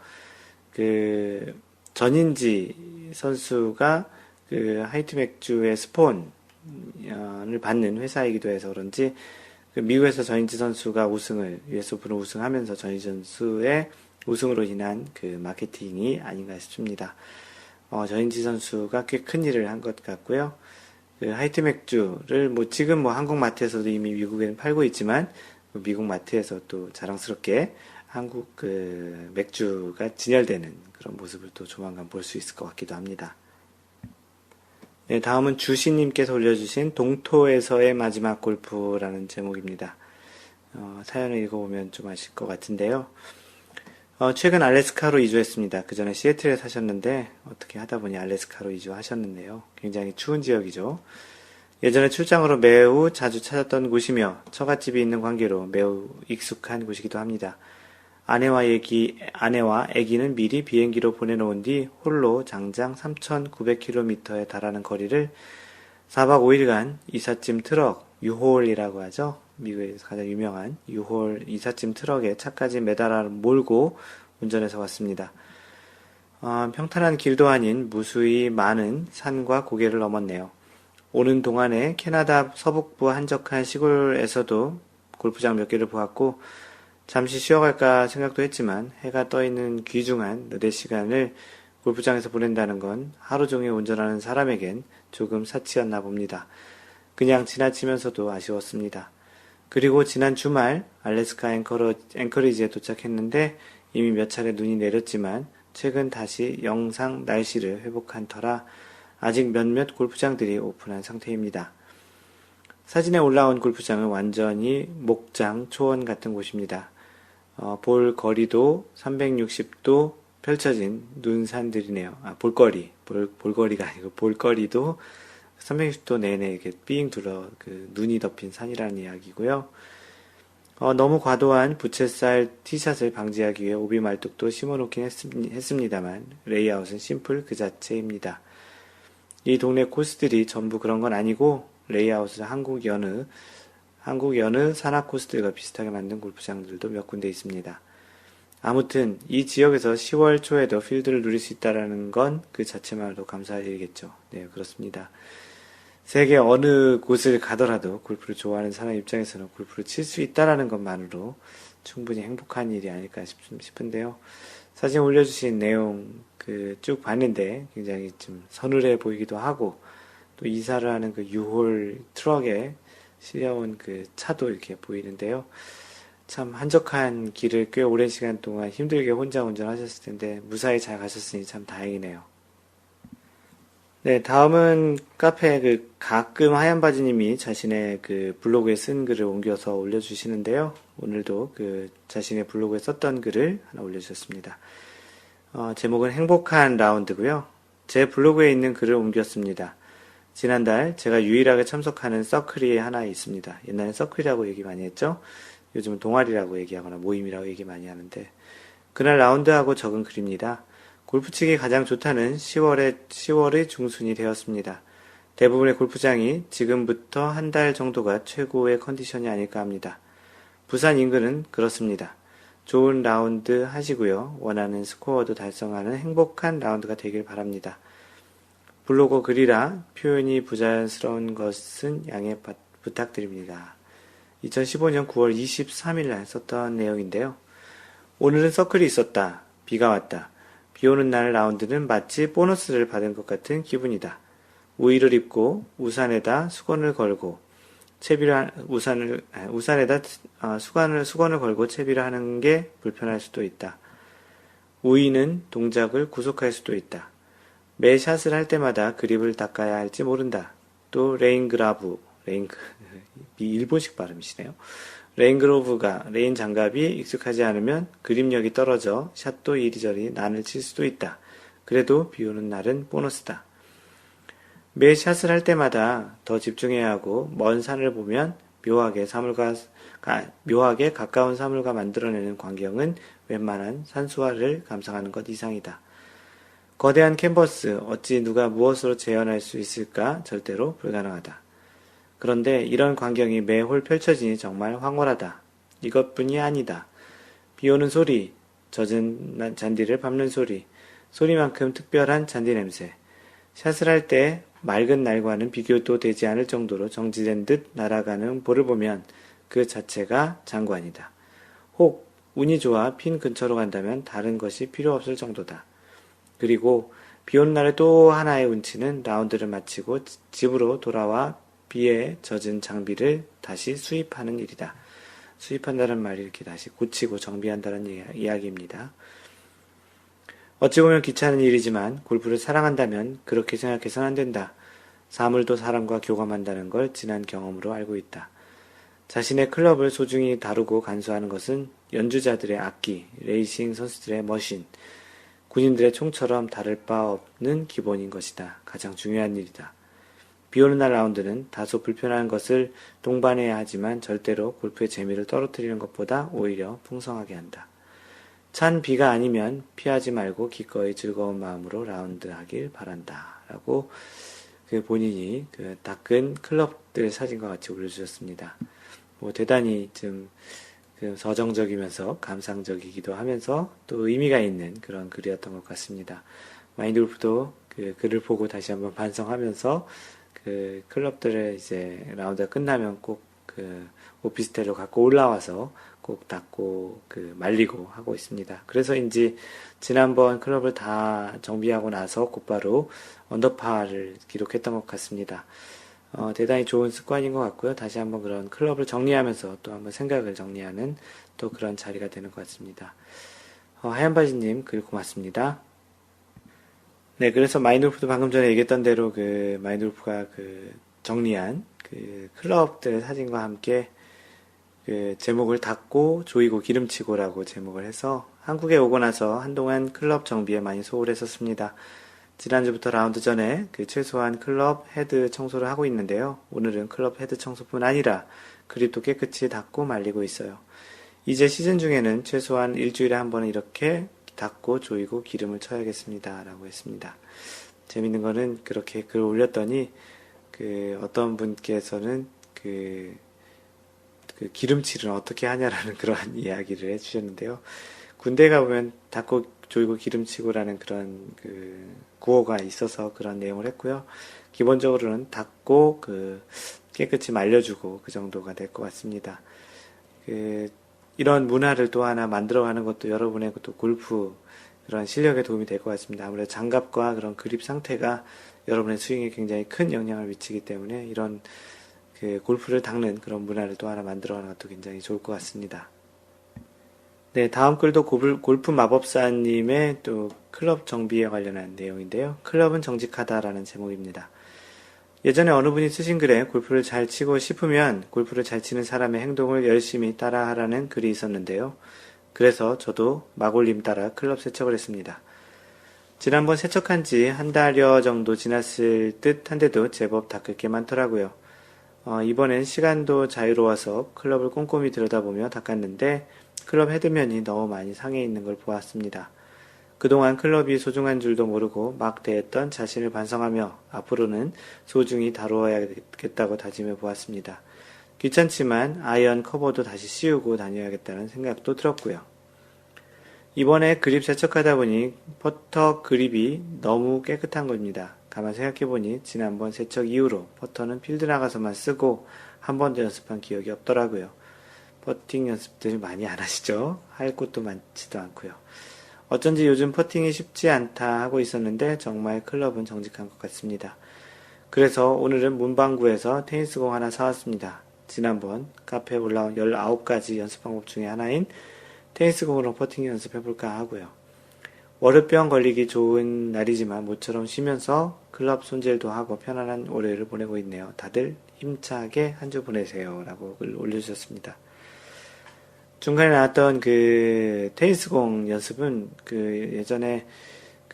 그 전인지 선수가 그 하이트 맥주의 스폰을 받는 회사이기도 해서 그런지 그 미국에서 전인지 선수가 US 오픈을 우승하면서 전인지 선수의 우승으로 인한 그 마케팅이 아닌가 싶습니다. 전인지 선수가 꽤 큰 일을 한 것 같고요. 그 하이트 맥주를 뭐 지금 뭐 한국 마트에서도 이미 미국에는 팔고 있지만 미국 마트에서 또 자랑스럽게 한국 그 맥주가 진열되는 그런 모습을 또 조만간 볼 수 있을 것 같기도 합니다. 네, 다음은 주시님께서 올려주신 동토에서의 마지막 골프라는 제목입니다. 사연을 읽어보면 좀 아실 것 같은데요. 최근 알래스카로 이주했습니다. 그 전에 시애틀에 사셨는데 어떻게 하다 보니 알래스카로 이주하셨는데요. 굉장히 추운 지역이죠. 예전에 출장으로 매우 자주 찾았던 곳이며 처갓집이 있는 관계로 매우 익숙한 곳이기도 합니다. 아내와 아기는 미리 비행기로 보내놓은 뒤 홀로 장장 3,900km에 달하는 거리를 4박 5일간 이삿짐 트럭, 유홀이라고 하죠. 미국에서 가장 유명한 유홀 이삿짐 트럭에 차까지 매달아 몰고 운전해서 왔습니다. 평탄한 길도 아닌 무수히 많은 산과 고개를 넘었네요. 오는 동안에 캐나다 서북부 한적한 시골에서도 골프장 몇 개를 보았고 잠시 쉬어갈까 생각도 했지만 해가 떠있는 귀중한 너댓 시간을 골프장에서 보낸다는 건 하루 종일 운전하는 사람에겐 조금 사치였나 봅니다. 그냥 지나치면서도 아쉬웠습니다. 그리고 지난 주말 알래스카 앵커리지에 도착했는데 이미 몇 차례 눈이 내렸지만 최근 다시 영상 날씨를 회복한 터라 아직 몇몇 골프장들이 오픈한 상태입니다. 사진에 올라온 골프장은 완전히 목장, 초원 같은 곳입니다. 볼 거리도 360도 펼쳐진 눈산들이네요. 볼거리가 아니고 볼거리도 360도 내내 이렇게 삥 둘러 그 눈이 덮인 산이라는 이야기고요. 너무 과도한 부채살 티샷을 방지하기 위해 오비 말뚝도 심어놓긴 했습니다만 레이아웃은 심플 그 자체입니다. 이 동네 코스들이 전부 그런 건 아니고 레이아웃은 한국 여느 산악 코스들과 비슷하게 만든 골프장들도 몇 군데 있습니다. 아무튼 이 지역에서 10월 초에도 필드를 누릴 수 있다는 건 그 자체만으로도 감사할 일이겠죠. 네, 그렇습니다. 세계 어느 곳을 가더라도 골프를 좋아하는 사람 입장에서는 골프를 칠 수 있다는 것만으로 충분히 행복한 일이 아닐까 싶은데요. 사진 올려주신 내용 쭉 봤는데 굉장히 좀 서늘해 보이기도 하고 또 이사를 하는 그 U-홀 트럭에 실려온 그 차도 이렇게 보이는데요. 참 한적한 길을 꽤 오랜 시간 동안 힘들게 혼자 운전하셨을 텐데 무사히 잘 가셨으니 참 다행이네요. 네, 다음은 카페 가끔 하얀 바지님이 자신의 블로그에 쓴 글을 옮겨서 올려주시는데요. 오늘도 자신의 블로그에 썼던 글을 하나 올려주셨습니다. 제목은 행복한 라운드고요. 제 블로그에 있는 글을 옮겼습니다. 지난달 제가 유일하게 참석하는 서클이 하나 있습니다. 옛날엔 서클이라고 얘기 많이 했죠. 요즘은 동아리라고 얘기하거나 모임이라고 얘기 많이 하는데 그날 라운드하고 적은 글입니다. 골프 치기 가장 좋다는 10월의 중순이 되었습니다. 대부분의 골프장이 지금부터 한 달 정도가 최고의 컨디션이 아닐까 합니다. 부산 인근은 그렇습니다. 좋은 라운드 하시고요. 원하는 스코어도 달성하는 행복한 라운드가 되길 바랍니다. 블로그 글이라 표현이 부자연스러운 것은 양해 부탁드립니다. 2015년 9월 23일 날 썼던 내용인데요. 오늘은 서클이 있었다. 비가 왔다. 비 오는 날 라운드는 마치 보너스를 받은 것 같은 기분이다. 우의를 입고 우산에다 수건을 걸고 우산에다 수건을 걸고 채비를 하는 게 불편할 수도 있다. 우의는 동작을 구속할 수도 있다. 매 샷을 할 때마다 그립을 닦아야 할지 모른다. 또 일본식 발음이시네요. 레인 장갑이 익숙하지 않으면 그립력이 떨어져 샷도 이리저리 난을 칠 수도 있다. 그래도 비 오는 날은 보너스다. 매 샷을 할 때마다 더 집중해야 하고 먼 산을 보면 묘하게 가까운 사물과 만들어내는 광경은 웬만한 산수화를 감상하는 것 이상이다. 거대한 캔버스 어찌 누가 무엇으로 재현할 수 있을까 절대로 불가능하다. 그런데 이런 광경이 매 홀 펼쳐지니 정말 황홀하다. 이것뿐이 아니다. 비 오는 소리, 젖은 잔디를 밟는 소리, 소리만큼 특별한 잔디 냄새. 샷을 할 때 맑은 날과는 비교도 되지 않을 정도로 정지된 듯 날아가는 볼을 보면 그 자체가 장관이다. 혹 운이 좋아 핀 근처로 간다면 다른 것이 필요 없을 정도다. 그리고 비 오는 날의 또 하나의 운치는 라운드를 마치고 집으로 돌아와 비에 젖은 장비를 다시 수입하는 일이다. 수입한다는 말이 이렇게 다시 고치고 정비한다는 이야기입니다. 어찌 보면 귀찮은 일이지만 골프를 사랑한다면 그렇게 생각해서는 안 된다. 사물도 사람과 교감한다는 걸 지난 경험으로 알고 있다. 자신의 클럽을 소중히 다루고 간수하는 것은 연주자들의 악기, 레이싱 선수들의 머신, 군인들의 총처럼 다를 바 없는 기본인 것이다. 가장 중요한 일이다. 비 오는 날 라운드는 다소 불편한 것을 동반해야 하지만 절대로 골프의 재미를 떨어뜨리는 것보다 오히려 풍성하게 한다. 찬 비가 아니면 피하지 말고 기꺼이 즐거운 마음으로 라운드 하길 바란다. 라고 본인이 닦은 클럽들 사진과 같이 올려주셨습니다. 대단히 좀 서정적이면서 감상적이기도 하면서 또 의미가 있는 그런 글이었던 것 같습니다. 마인드 골프도 글을 보고 다시 한번 반성하면서 클럽들을 이제 라운드가 끝나면 꼭 오피스텔로 갖고 올라와서 꼭 닦고 말리고 하고 있습니다. 그래서인지 지난번 클럽을 다 정비하고 나서 곧바로 언더파를 기록했던 것 같습니다. 대단히 좋은 습관인 것 같고요. 다시 한번 그런 클럽을 정리하면서 또 한번 생각을 정리하는 또 그런 자리가 되는 것 같습니다. 하얀바지님 글 고맙습니다. 네, 그래서 마인드골프도 방금 전에 얘기했던 대로 마인드골프가 정리한 클럽들 사진과 함께 제목을 닦고 조이고 기름치고라고 제목을 해서 한국에 오고 나서 한동안 클럽 정비에 많이 소홀했었습니다. 지난주부터 라운드 전에 최소한 클럽 헤드 청소를 하고 있는데요. 오늘은 클럽 헤드 청소뿐 아니라 그립도 깨끗이 닦고 말리고 있어요. 이제 시즌 중에는 최소한 일주일에 한 번은 이렇게 닦고 조이고 기름을 쳐야겠습니다. 라고 했습니다. 재밌는 거는 그렇게 글 올렸더니 어떤 분께서는 그 기름칠은 어떻게 하냐라는 그러한 이야기를 해주셨는데요. 군대 가보면 닦고 졸고 기름치고라는 그런 구호가 있어서 그런 내용을 했고요. 기본적으로는 닦고 깨끗이 말려주고 그 정도가 될 것 같습니다. 이런 문화를 또 하나 만들어가는 것도 여러분의 또 골프 그런 실력에 도움이 될 것 같습니다. 아무래도 장갑과 그런 그립 상태가 여러분의 스윙에 굉장히 큰 영향을 미치기 때문에 이런 골프를 닦는 그런 문화를 또 하나 만들어가는 것도 굉장히 좋을 것 같습니다. 네, 다음 글도 골프 마법사님의 또 클럽 정비에 관련한 내용인데요. 클럽은 정직하다라는 제목입니다. 예전에 어느 분이 쓰신 글에 골프를 잘 치고 싶으면 골프를 잘 치는 사람의 행동을 열심히 따라하라는 글이 있었는데요. 그래서 저도 마골님 따라 클럽 세척을 했습니다. 지난번 세척한 지 한 달여 정도 지났을 듯 한데도 제법 닦을 게 많더라고요. 이번엔 시간도 자유로워서 클럽을 꼼꼼히 들여다보며 닦았는데 클럽 헤드면이 너무 많이 상해 있는 걸 보았습니다. 그동안 클럽이 소중한 줄도 모르고 막 대했던 자신을 반성하며 앞으로는 소중히 다루어야겠다고 다짐해 보았습니다. 귀찮지만 아이언 커버도 다시 씌우고 다녀야겠다는 생각도 들었고요. 이번에 그립 세척하다 보니 퍼터 그립이 너무 깨끗한 겁니다. 가만 생각해보니 지난번 세척 이후로 퍼터는 필드 나가서만 쓰고 한 번도 연습한 기억이 없더라고요. 퍼팅 연습들 많이 안 하시죠? 할 곳도 많지도 않고요. 어쩐지 요즘 퍼팅이 쉽지 않다 하고 있었는데 정말 클럽은 정직한 것 같습니다. 그래서 오늘은 문방구에서 테니스공 하나 사왔습니다. 지난번 카페에 올라온 19가지 연습 방법 중에 하나인 테니스공으로 퍼팅 연습해볼까 하고요. 월요병 걸리기 좋은 날이지만 모처럼 쉬면서 클럽 손질도 하고 편안한 월요일을 보내고 있네요. 다들 힘차게 한 주 보내세요. 라고 글 올려주셨습니다. 중간에 나왔던 테니스공 연습은 예전에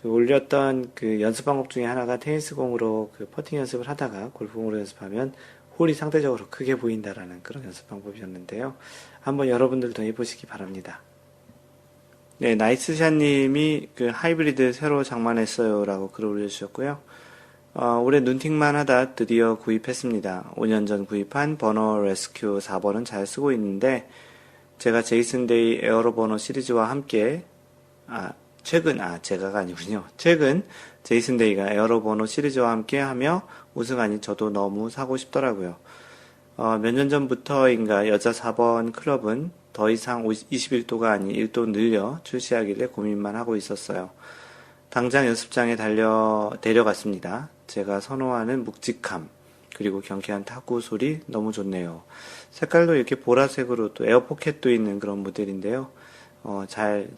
올렸던 연습 방법 중에 하나가 테니스공으로 퍼팅 연습을 하다가 골프공으로 연습하면 홀이 상대적으로 크게 보인다라는 그런 연습 방법이었는데요. 한번 여러분들도 해보시기 바랍니다. 네, 나이스샷님이 하이브리드 새로 장만했어요 라고 글을 올려주셨고요. 올해 눈팅만 하다 드디어 구입했습니다. 5년 전 구입한 버너 레스큐 4번은 잘 쓰고 있는데 제가 제이슨 데이 에어로 버너 시리즈와 함께 제가가 아니군요. 최근 제이슨 데이가 에어로 버너 시리즈와 함께 하며 우승하니 저도 너무 사고 싶더라고요. 몇 년 전부터인가 여자 4번 클럽은 더 이상 21도가 아닌 1도 늘려 출시하길래 고민만 하고 있었어요. 당장 연습장에 데려갔습니다. 제가 선호하는 묵직함, 그리고 경쾌한 타구 소리 너무 좋네요. 색깔도 이렇게 보라색으로 또 에어포켓도 있는 그런 모델인데요.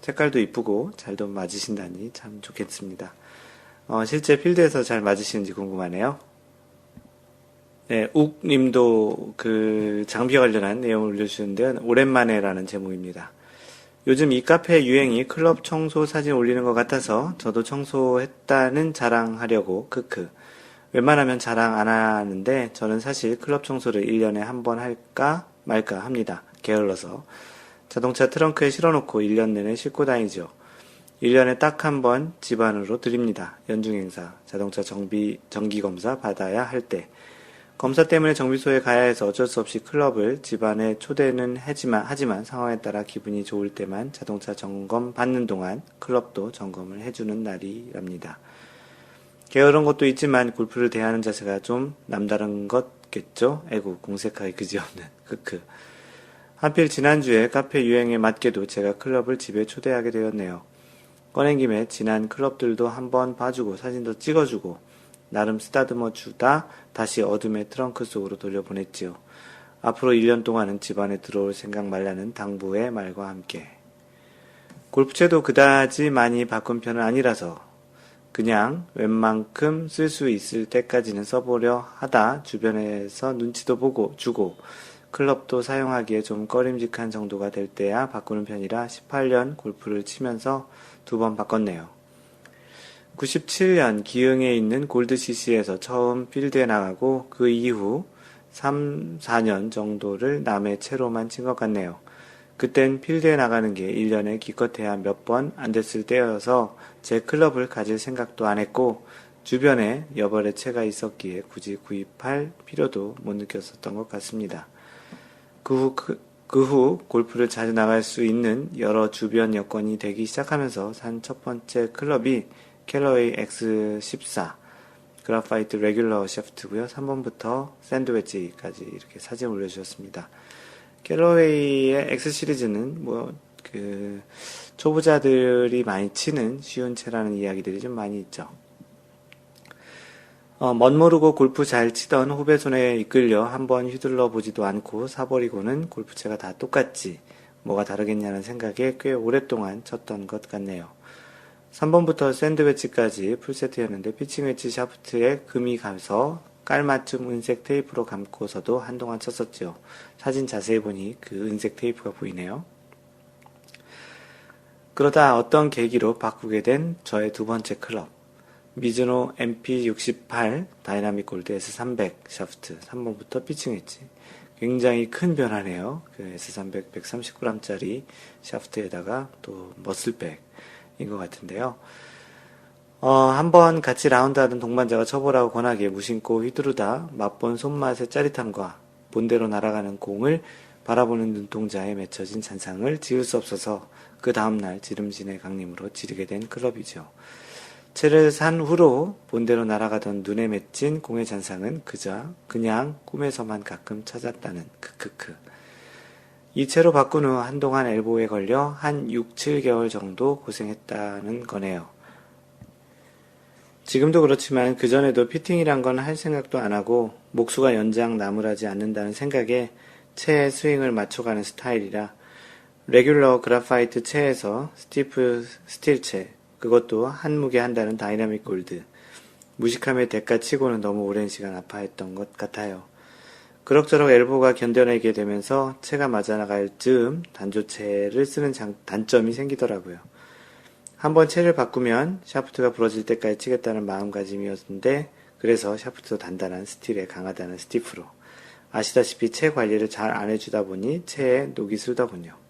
색깔도 이쁘고 잘도 맞으신다니 참 좋겠습니다. 실제 필드에서 잘 맞으시는지 궁금하네요. 네, 욱님도 장비 관련한 내용을 올려주셨는데요. 오랜만에라는 제목입니다. 요즘 이 카페 유행이 클럽 청소 사진 올리는 것 같아서 저도 청소했다는 자랑하려고 크크. 웬만하면 자랑 안 하는데 저는 사실 클럽 청소를 1년에 한 번 할까 말까 합니다. 게을러서. 자동차 트렁크에 실어놓고 1년 내내 싣고 다니죠. 1년에 딱 한 번 집 안으로 드립니다. 연중 행사, 자동차 정기 검사 받아야 할 때. 검사 때문에 정비소에 가야 해서 어쩔 수 없이 클럽을 집 안에 초대는 하지만 상황에 따라 기분이 좋을 때만 자동차 점검 받는 동안 클럽도 점검을 해주는 날이랍니다. 게으른 것도 있지만 골프를 대하는 자세가 좀 남다른 것겠죠? 에구, 공색하기 그지없는. 크크. 하필 지난주에 카페 유행에 맞게도 제가 클럽을 집에 초대하게 되었네요. 꺼낸 김에 지난 클럽들도 한번 봐주고 사진도 찍어주고 나름 쓰다듬어 주다 다시 어둠의 트렁크 속으로 돌려보냈지요. 앞으로 1년 동안은 집안에 들어올 생각 말라는 당부의 말과 함께. 골프채도 그다지 많이 바꾼 편은 아니라서 그냥 웬만큼 쓸 수 있을 때까지는 써보려 하다 주변에서 눈치도 보고 주고 클럽도 사용하기에 좀 꺼림직한 정도가 될 때야 바꾸는 편이라 18년 골프를 치면서 2번 바꿨네요. 97년 기흥에 있는 골드CC에서 처음 필드에 나가고 그 이후 3, 4년 정도를 남의 채로만 친 것 같네요. 그땐 필드에 나가는 게 1년에 기껏해야 몇 번 안 됐을 때여서 제 클럽을 가질 생각도 안 했고 주변에 여벌의 채가 있었기에 굳이 구입할 필요도 못 느꼈었던 것 같습니다. 그 후 골프를 자주 나갈 수 있는 여러 주변 여건이 되기 시작하면서 산 첫 번째 클럽이 캘러웨이 X14 그라파이트 레귤러 샤프트고요. 3번부터 샌드웨지까지 이렇게 사진 올려주셨습니다. 캘러웨이의 X 시리즈는 초보자들이 많이 치는 쉬운 채라는 이야기들이 좀 많이 있죠. 멋모르고 골프 잘 치던 후배 손에 이끌려 한번 휘둘러 보지도 않고 사버리고는 골프채가 다 똑같지 뭐가 다르겠냐는 생각에 꽤 오랫동안 쳤던 것 같네요. 3번부터 샌드웨지까지 풀세트였는데 피칭 웨지 샤프트에 금이 가서 깔맞춤 은색 테이프로 감고서도 한동안 쳤었죠. 사진 자세히 보니 그 은색 테이프가 보이네요. 그러다 어떤 계기로 바꾸게 된 저의 두 번째 클럽 미즈노 MP68 다이나믹 골드 S300 샤프트 3번부터 피칭 웨지 굉장히 큰 변화네요. 그 S300 130g짜리 샤프트에다가 또 머슬백인 것 같은데요. 한번 같이 라운드하던 동반자가 쳐보라고 권하기에 무심코 휘두르다 맛본 손맛의 짜릿함과 본대로 날아가는 공을 바라보는 눈동자에 맺혀진 잔상을 지울 수 없어서 그 다음날 지름신의 강림으로 지르게 된 클럽이죠. 채를 산 후로 본대로 날아가던 눈에 맺힌 공의 잔상은 그냥 꿈에서만 가끔 찾았다는 크크크. 이 채로 바꾼 후 한동안 엘보에 걸려 한 6, 7개월 정도 고생했다는 거네요. 지금도 그렇지만 그전에도 피팅이란 건 할 생각도 안 하고 목수가 연장 나무라지 않는다는 생각에 채의 스윙을 맞춰가는 스타일이라 레귤러 그라파이트 채에서 스티프 스틸 채 그것도 한 무게 한다는 다이나믹 골드. 무식함의 대가 치고는 너무 오랜 시간 아파했던 것 같아요. 그럭저럭 엘보가 견뎌내게 되면서 채가 맞아나갈 즈음 단조채를 쓰는 단점이 생기더라고요. 한번 채를 바꾸면 샤프트가 부러질 때까지 치겠다는 마음가짐이었는데 그래서 샤프트도 단단한 스틸에 강하다는 스티프로. 아시다시피 채 관리를 잘 안 해주다 보니 채에 녹이 슬더군요.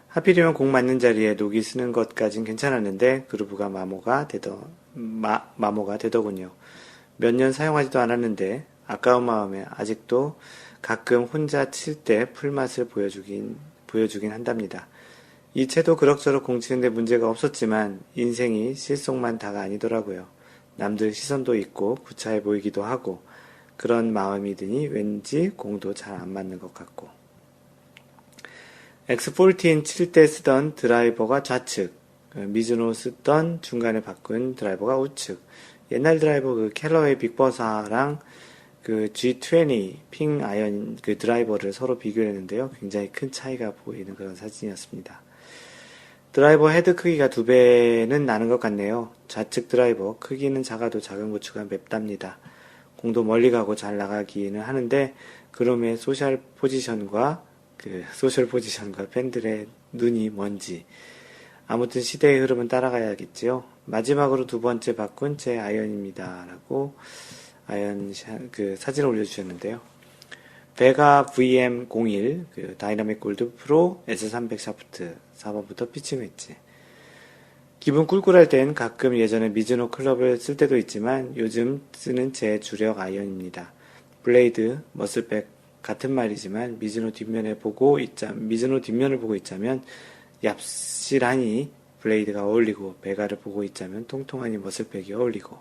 하필이면 공 맞는 자리에 녹이 쓰는 것까진 괜찮았는데 그루브가 마모가 되더군요. 몇 년 사용하지도 않았는데 아까운 마음에 아직도 가끔 혼자 칠 때 풀맛을 보여주긴 한답니다. 이 채도 그럭저럭 공 치는데 문제가 없었지만 인생이 실속만 다가 아니더라고요. 남들 시선도 있고 구차해 보이기도 하고 그런 마음이 드니 왠지 공도 잘 안 맞는 것 같고 X14 칠 때 쓰던 드라이버가 좌측, 미즈노 쓰던 중간에 바꾼 드라이버가 우측. 옛날 드라이버 그 캘러웨이 빅버사랑 그 G20 핑 아이언 그 드라이버를 서로 비교했는데요. 굉장히 큰 차이가 보이는 그런 사진이었습니다. 드라이버 헤드 크기가 2배는 나는 것 같네요. 좌측 드라이버 크기는 작아도 작은 고추가 맵답니다. 공도 멀리 가고 잘 나가기는 하는데 그럼의 소셜 포지션과 팬들의 눈이 뭔지. 아무튼 시대의 흐름은 따라가야겠지요. 마지막으로 두 번째 바꾼 제 아이언입니다. 라고 사진을 올려주셨는데요. 베가 VM01, 다이나믹 골드 프로 S300 샤프트 4번부터 피칭 웨지. 기분 꿀꿀할 땐 가끔 예전에 미즈노 클럽을 쓸 때도 있지만 요즘 쓰는 제 주력 아이언입니다. 블레이드, 머슬백, 같은 말이지만 미즈노 뒷면을 보고 있자면 얍실하니 블레이드가 어울리고 베가를 보고 있자면 통통하니 머슬백이 어울리고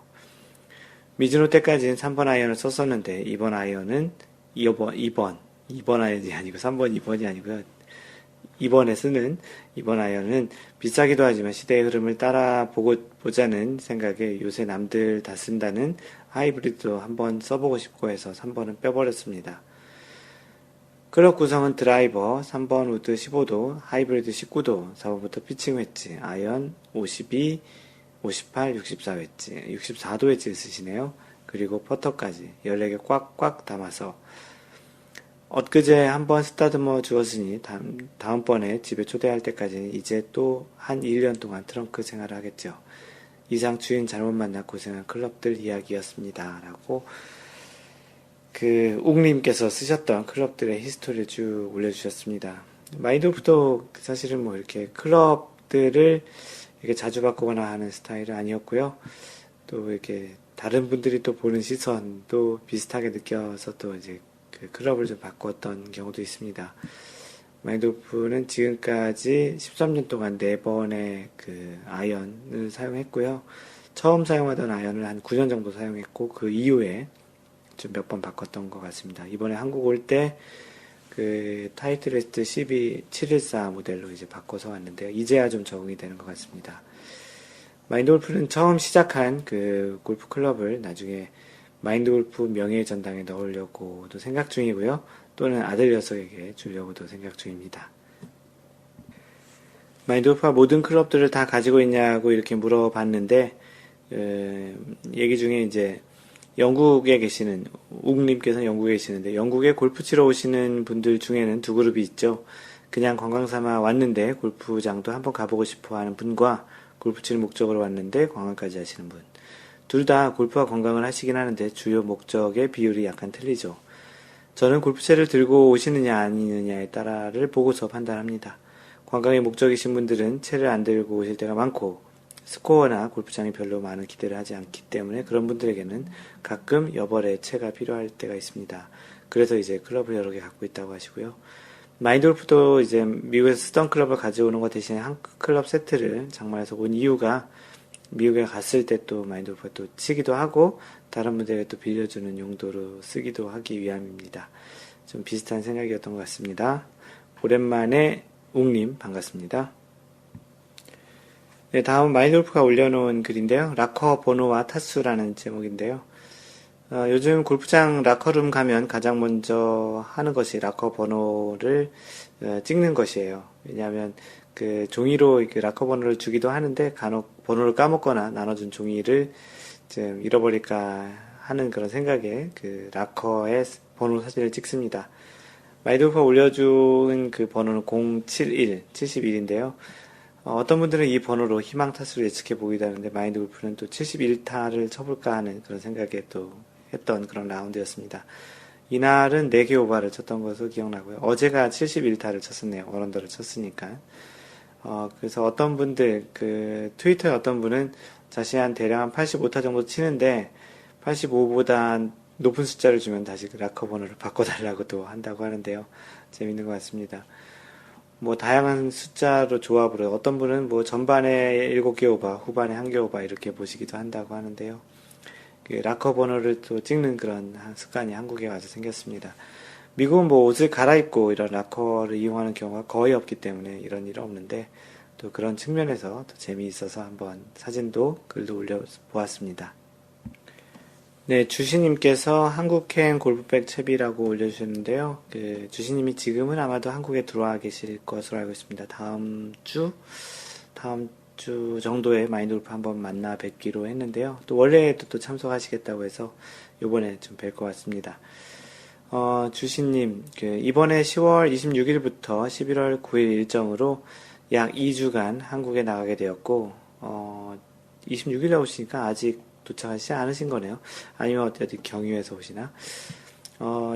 미즈노 때까지는 3번 아이언을 썼었는데 이번 아이언이 아니고 3번 2번이 아니고요. 이번에 쓰는 이번 아이언은 비싸기도 하지만 시대의 흐름을 따라 보자는 생각에 요새 남들 다 쓴다는 하이브리드도 한번 써보고 싶고 해서 3번은 빼버렸습니다. 클럽 구성은 드라이버 3번 우드 15도, 하이브리드 19도, 4번부터 피칭 웨지, 아이언 52, 58, 64 웨지, 64도 웨지를 쓰시네요. 그리고 퍼터까지 14개 꽉꽉 담아서 엊그제 한번 쓰다듬어 주었으니 다음번에 집에 초대할 때까지는 이제 또 한 1년 동안 트렁크 생활을 하겠죠. 이상 주인 잘못 만나 고생한 클럽들 이야기였습니다. 라고 옥님께서 쓰셨던 클럽들의 히스토리를 쭉 올려주셨습니다. 마인드골프도 사실은 이렇게 클럽들을 이렇게 자주 바꾸거나 하는 스타일은 아니었고요. 또 이렇게 다른 분들이 또 보는 시선도 비슷하게 느껴서 또 이제 그 클럽을 좀 바꿨던 경우도 있습니다. 마인드 골프는 지금까지 13년 동안 4번의 그 아이언을 사용했고요. 처음 사용하던 아이언을 한 9년 정도 사용했고, 그 이후에 좀 몇 번 바꿨던 것 같습니다. 이번에 한국 올 때 그 타이틀레스트 714 모델로 이제 바꿔서 왔는데요. 이제야 좀 적응이 되는 것 같습니다. 마인드 골프는 처음 시작한 그 골프 클럽을 나중에 마인드 골프 명예의 전당에 넣으려고도 생각 중이고요. 또는 아들 녀석에게 주려고도 생각 중입니다. 마인드 골프가 모든 클럽들을 다 가지고 있냐고 이렇게 물어봤는데, 얘기 중에 이제 영국에 계시는, 욱님께서 영국에 계시는데, 영국에 골프 치러 오시는 분들 중에는 두 그룹이 있죠. 그냥 관광 삼아 왔는데 골프장도 한번 가보고 싶어 하는 분과 골프 치는 목적으로 왔는데 관광까지 하시는 분. 둘 다 골프와 관광을 하시긴 하는데 주요 목적의 비율이 약간 틀리죠. 저는 골프채를 들고 오시느냐 아니느냐에 따라를 보고서 판단합니다. 관광의 목적이신 분들은 채를 안 들고 오실 때가 많고 스코어나 골프장이 별로 많은 기대를 하지 않기 때문에 그런 분들에게는 가끔 여벌의 채가 필요할 때가 있습니다. 그래서 이제 클럽을 여러 개 갖고 있다고 하시고요. 마인드 골프도 이제 미국에서 쓰던 클럽을 가져오는 것 대신에 한 클럽 세트를 장만해서 온 이유가 미국에 갔을 때 또 마인드 골프가 또 치기도 하고 다른 분들에게 또 빌려주는 용도로 쓰기도 하기 위함입니다. 좀 비슷한 생각이었던 것 같습니다. 오랜만에 웅님 반갑습니다. 네, 다음 마인드 골프가 올려놓은 글인데요. 락커 번호와 타수라는 제목인데요. 요즘 골프장 락커룸 가면 가장 먼저 하는 것이 락커 번호를 찍는 것이에요. 왜냐하면 그 종이로 그 락커 번호를 주기도 하는데 간혹 번호를 까먹거나 나눠준 종이를 좀 잃어버릴까 하는 그런 생각에 그 락커의 번호 사진을 찍습니다. 마인드 골프가 올려준 그 번호는 071, 71인데요. 어떤 분들은 이 번호로 희망 타수를 예측해 보기도 하는데 마인드 골프는 또 71타를 쳐볼까 하는 그런 생각에 또 했던 그런 라운드였습니다. 이날은 4개 오바를 쳤던 것으로 기억나고요. 어제가 71타를 쳤었네요. 원언더를 쳤으니까. 그래서 어떤 분들, 그 트위터에 어떤 분은 자신이 한 대략 한 85타 정도 치는데 85보다 높은 숫자를 주면 다시 그 락커 번호를 바꿔달라고도 한다고 하는데요. 재밌는 것 같습니다. 뭐 다양한 숫자로 조합으로 어떤 분은 뭐 전반에 7개 오바, 후반에 1개 오바 이렇게 보시기도 한다고 하는데요. 그 락커 번호를 또 찍는 그런 습관이 한국에 와서 생겼습니다. 미국은 뭐 옷을 갈아입고 이런 락커를 이용하는 경우가 거의 없기 때문에 이런 일은 없는데 또 그런 측면에서 더 재미있어서 한번 사진도 글도 올려보았습니다. 네, 주시님께서 한국행 골프백 채비라고 올려주셨는데요. 그 주시님이 지금은 아마도 한국에 들어와 계실 것으로 알고 있습니다. 다음 주 정도에 마인드 골프 한번 만나 뵙기로 했는데요. 또 원래도 또 참석하시겠다고 해서 요번에 좀 뵐 것 같습니다. 주시님, 이번에 10월 26일부터 11월 9일 일정으로 약 2주간 한국에 나가게 되었고, 26일에 오시니까 아직 도착하시지 않으신 거네요. 아니면 어디 경유해서 오시나?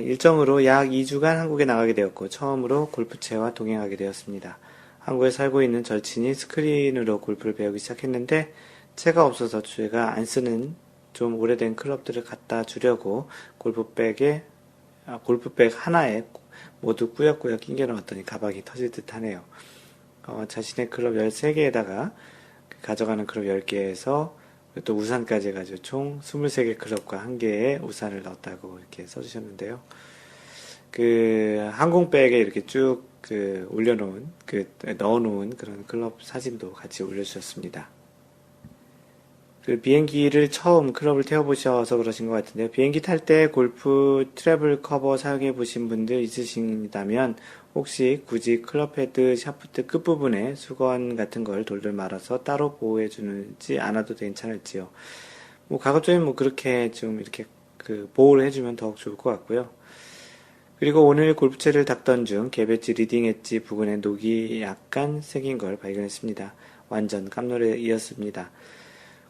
일정으로 약 2주간 한국에 나가게 되었고, 처음으로 골프채와 동행하게 되었습니다. 한국에 살고 있는 절친이 스크린으로 골프를 배우기 시작했는데, 채가 없어서 제가 안 쓰는 좀 오래된 클럽들을 갖다 주려고 골프백 하나에 모두 꾸역꾸역 끼겨 넣었더니 가방이 터질 듯 하네요. 자신의 클럽 13개에다가 가져가는 클럽 10개에서 또 우산까지 해가지고 총 23개 클럽과 1개의 우산을 넣었다고 이렇게 써주셨는데요. 그 항공백에 이렇게 쭉 올려놓은, 넣어놓은 그런 클럽 사진도 같이 올려주셨습니다. 그 비행기를 처음 클럽을 태워보셔서 그러신 것 같은데요. 비행기 탈 때 골프 트래블 커버 사용해 보신 분들 있으신다면 혹시 굳이 클럽 헤드 샤프트 끝부분에 수건 같은 걸 돌돌 말아서 따로 보호해 주지 않아도 괜찮을지요. 뭐 가급적이면 뭐 그렇게 좀 이렇게 보호를 해주면 더욱 좋을 것 같고요. 그리고 오늘 골프채를 닦던 중 개배지 리딩 엣지 부근에 녹이 약간 새긴 걸 발견했습니다. 완전 깜놀이었습니다.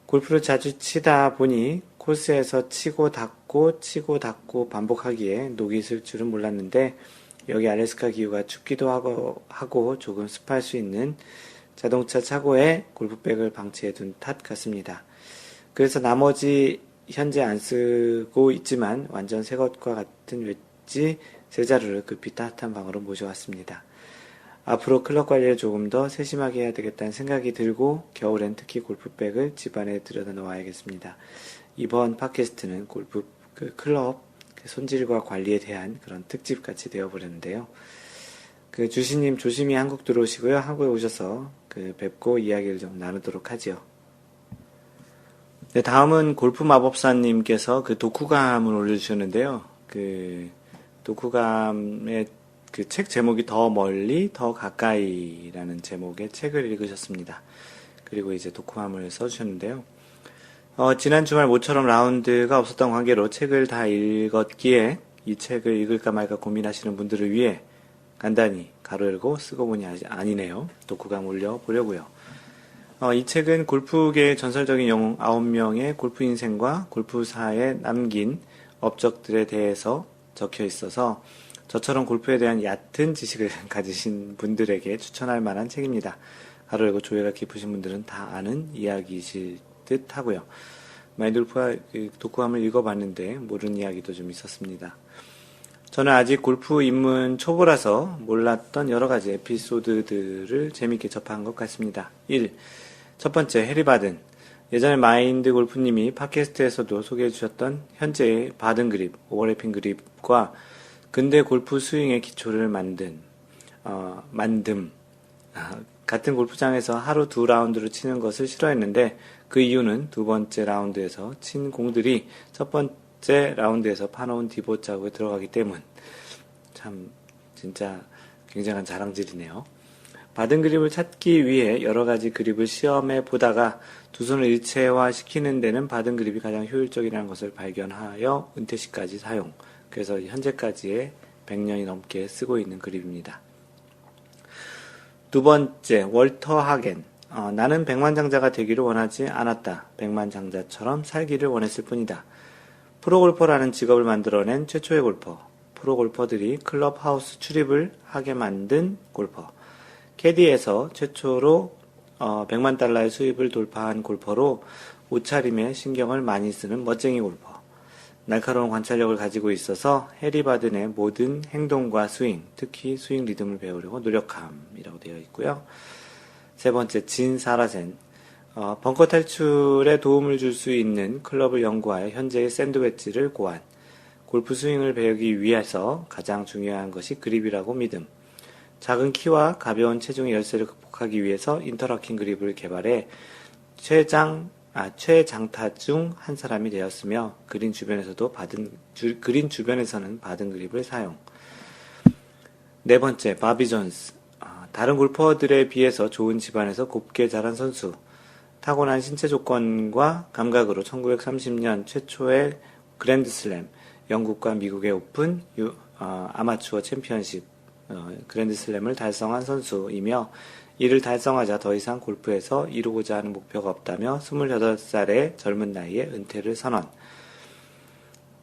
골프를 자주 치다 보니 코스에서 치고 닦고 반복하기에 녹이 있을 줄은 몰랐는데 여기 알래스카 기후가 춥기도 하고 조금 습할 수 있는 자동차 차고에 골프백을 방치해 둔 탓 같습니다. 그래서 나머지 현재 안 쓰고 있지만 완전 새 것과 같은 웨지 세 자루를 급히 따뜻한 방으로 모셔왔습니다. 앞으로 클럽 관리를 조금 더 세심하게 해야 되겠다는 생각이 들고 겨울엔 특히 골프백을 집안에 들여다 놓아야겠습니다. 이번 팟캐스트는 골프 클럽 손질과 관리에 대한 그런 특집같이 되어버렸는데요. 주시님 조심히 한국 들어오시고요. 한국에 오셔서 뵙고 이야기를 좀 나누도록 하지요. 네, 다음은 골프 마법사님께서 독후감을 올려주셨는데요. 독후감의 책 제목이 더 멀리, 더 가까이라는 제목의 책을 읽으셨습니다. 그리고 이제 독후감을 써주셨는데요. 지난 주말 모처럼 라운드가 없었던 관계로 책을 다 읽었기에 이 책을 읽을까 말까 고민하시는 분들을 위해 간단히 가로 열고 쓰고 보니 아니네요. 독후감 올려보려고요. 이 책은 골프계의 전설적인 영웅 9명의 골프 인생과 골프사에 남긴 업적들에 대해서 적혀 있어서 저처럼 골프에 대한 얕은 지식을 가지신 분들에게 추천할 만한 책입니다. 가로 열고 조예가 깊으신 분들은 다 아는 이야기이실 듯 하고요. 마인드 골프가 독후감을 읽어봤는데 모르는 이야기도 좀 있었습니다. 저는 아직 골프 입문 초보라서 몰랐던 여러 가지 에피소드들을 재밌게 접한 것 같습니다. 1. 첫 번째, 해리 바든. 예전에 마인드 골프님이 팟캐스트에서도 소개해 주셨던 현재의 바든 그립, 오버래핑 그립과 근대 골프 스윙의 기초를 만듦. 같은 골프장에서 하루 2라운드를 치는 것을 싫어했는데 그 이유는 두 번째 라운드에서 친 공들이 첫 번째 라운드에서 파놓은 디봇 자국에 들어가기 때문. 참 진짜 굉장한 자랑질이네요. 받은 그립을 찾기 위해 여러 가지 그립을 시험해 보다가 두 손을 일체화시키는 데는 받은 그립이 가장 효율적이라는 것을 발견하여 은퇴 시까지 사용. 그래서 현재까지의 100년이 넘게 쓰고 있는 그립입니다. 두 번째, 월터 하겐. 나는 백만장자가 되기를 원하지 않았다. 백만장자처럼 살기를 원했을 뿐이다. 프로골퍼라는 직업을 만들어낸 최초의 골퍼. 프로골퍼들이 클럽하우스 출입을 하게 만든 골퍼. 캐디에서 최초로 $100만 수입을 돌파한 골퍼로 옷차림에 신경을 많이 쓰는 멋쟁이 골퍼. 날카로운 관찰력을 가지고 있어서 해리 바든의 모든 행동과 스윙, 특히 스윙 리듬을 배우려고 노력함이라고 되어 있고요. 세 번째, 진 사라센. 벙커 탈출에 도움을 줄 수 있는 클럽을 연구하여 현재의 샌드 웨지를 고안. 골프 스윙을 배우기 위해서 가장 중요한 것이 그립이라고 믿음. 작은 키와 가벼운 체중의 열세를 극복하기 위해서 인터라킹 그립을 개발해 최장타 중 한 사람이 되었으며 그린 주변에서는 받은 그립을 사용. 네 번째, 바비 존스. 다른 골퍼들에 비해서 좋은 집안에서 곱게 자란 선수. 타고난 신체 조건과 감각으로 1930년 최초의 그랜드슬램, 영국과 미국의 오픈, 아마추어 챔피언십, 그랜드슬램을 달성한 선수이며 이를 달성하자 더 이상 골프에서 이루고자 하는 목표가 없다며 28살의 젊은 나이에 은퇴를 선언.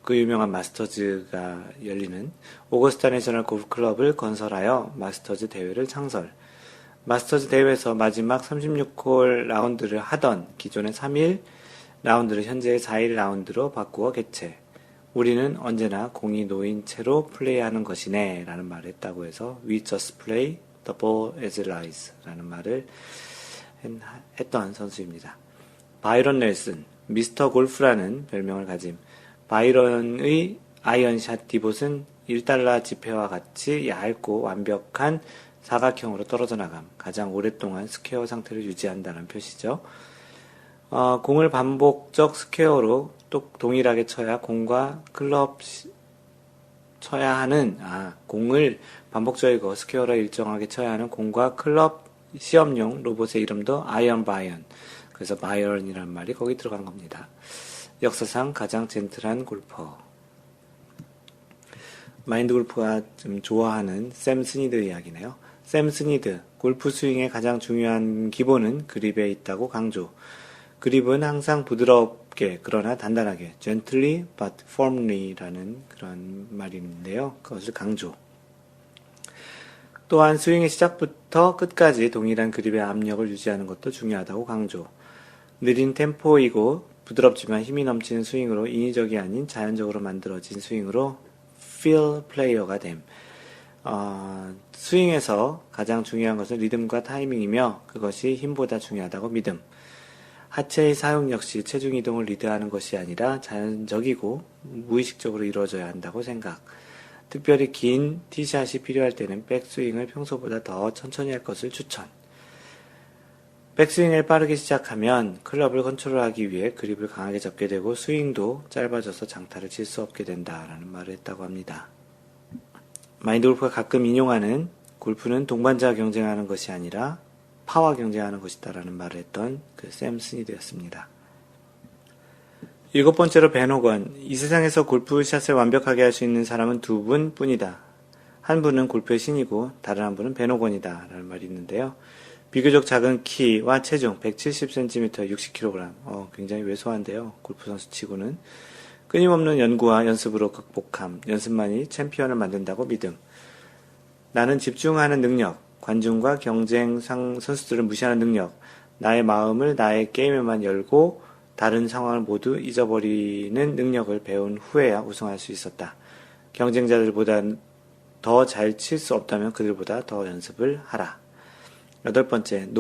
그 유명한 마스터즈가 열리는 오거스타 내셔널 골프클럽을 건설하여 마스터즈 대회를 창설. 마스터즈 대회에서 마지막 36홀 라운드를 하던 기존의 3일 라운드를 현재의 4일 라운드로 바꾸어 개최. 우리는 언제나 공이 놓인 채로 플레이하는 것이네 라는 말을 했다고 해서 We just play the ball as it lies 라는 말을 했던 선수입니다. 바이런 넬슨, 미스터 골프라는 별명을 가짐. 바이런의 아이언샷 디봇은 1달러 지폐와 같이 얇고 완벽한 사각형으로 떨어져 나감. 가장 오랫동안 스퀘어 상태를 유지한다는 표시죠. 공을 반복적 스퀘어로 또 동일하게 쳐야 공과 클럽 쳐야 하는 공을 반복적이고 스퀘어로 일정하게 쳐야 하는 공과 클럽 시험용 로봇의 이름도 아이언 바이언. 그래서 바이언이라는 말이 거기 들어간 겁니다. 역사상 가장 젠틀한 골퍼. 마인드 골프가 좀 좋아하는 샘 스니드 이야기네요. 샘 스니드, 골프 스윙의 가장 중요한 기본은 그립에 있다고 강조. 그립은 항상 부드럽게 그러나 단단하게 gently but firmly 라는 그런 말인데요. 그것을 강조. 또한 스윙의 시작부터 끝까지 동일한 그립의 압력을 유지하는 것도 중요하다고 강조. 느린 템포이고 부드럽지만 힘이 넘치는 스윙으로 인위적이 아닌 자연적으로 만들어진 스윙으로 feel player가 됨. 스윙에서 가장 중요한 것은 리듬과 타이밍이며 그것이 힘보다 중요하다고 믿음. 하체의 사용 역시 체중 이동을 리드하는 것이 아니라 자연적이고 무의식적으로 이루어져야 한다고 생각. 특별히 긴 티샷이 필요할 때는 백스윙을 평소보다 더 천천히 할 것을 추천. 백스윙을 빠르게 시작하면 클럽을 컨트롤하기 위해 그립을 강하게 잡게 되고 스윙도 짧아져서 장타를 칠 수 없게 된다라는 말을 했다고 합니다. 마인드 골프가 가끔 인용하는 골프는 동반자와 경쟁하는 것이 아니라 파와 경쟁하는 것이다라는 말을 했던 그 샘 스니드였습니다. 7번째로 벤 호건. 이 세상에서 골프샷을 완벽하게 할 수 있는 사람은 두 분 뿐이다. 한 분은 골프의 신이고 다른 한 분은 벤 호건이다 라는 말이 있는데요. 비교적 작은 키와 체중 170cm, 60kg. 굉장히 왜소한데요. 골프 선수 치고는. 끊임없는 연구와 연습으로 극복함. 연습만이 챔피언을 만든다고 믿음. 나는 집중하는 능력. 관중과 경쟁상 선수들을 무시하는 능력. 나의 마음을 나의 게임에만 열고 다른 상황을 모두 잊어버리는 능력을 배운 후에야 우승할 수 있었다. 경쟁자들보다 더 잘 칠 수 없다면 그들보다 더 연습을 하라. 8번째,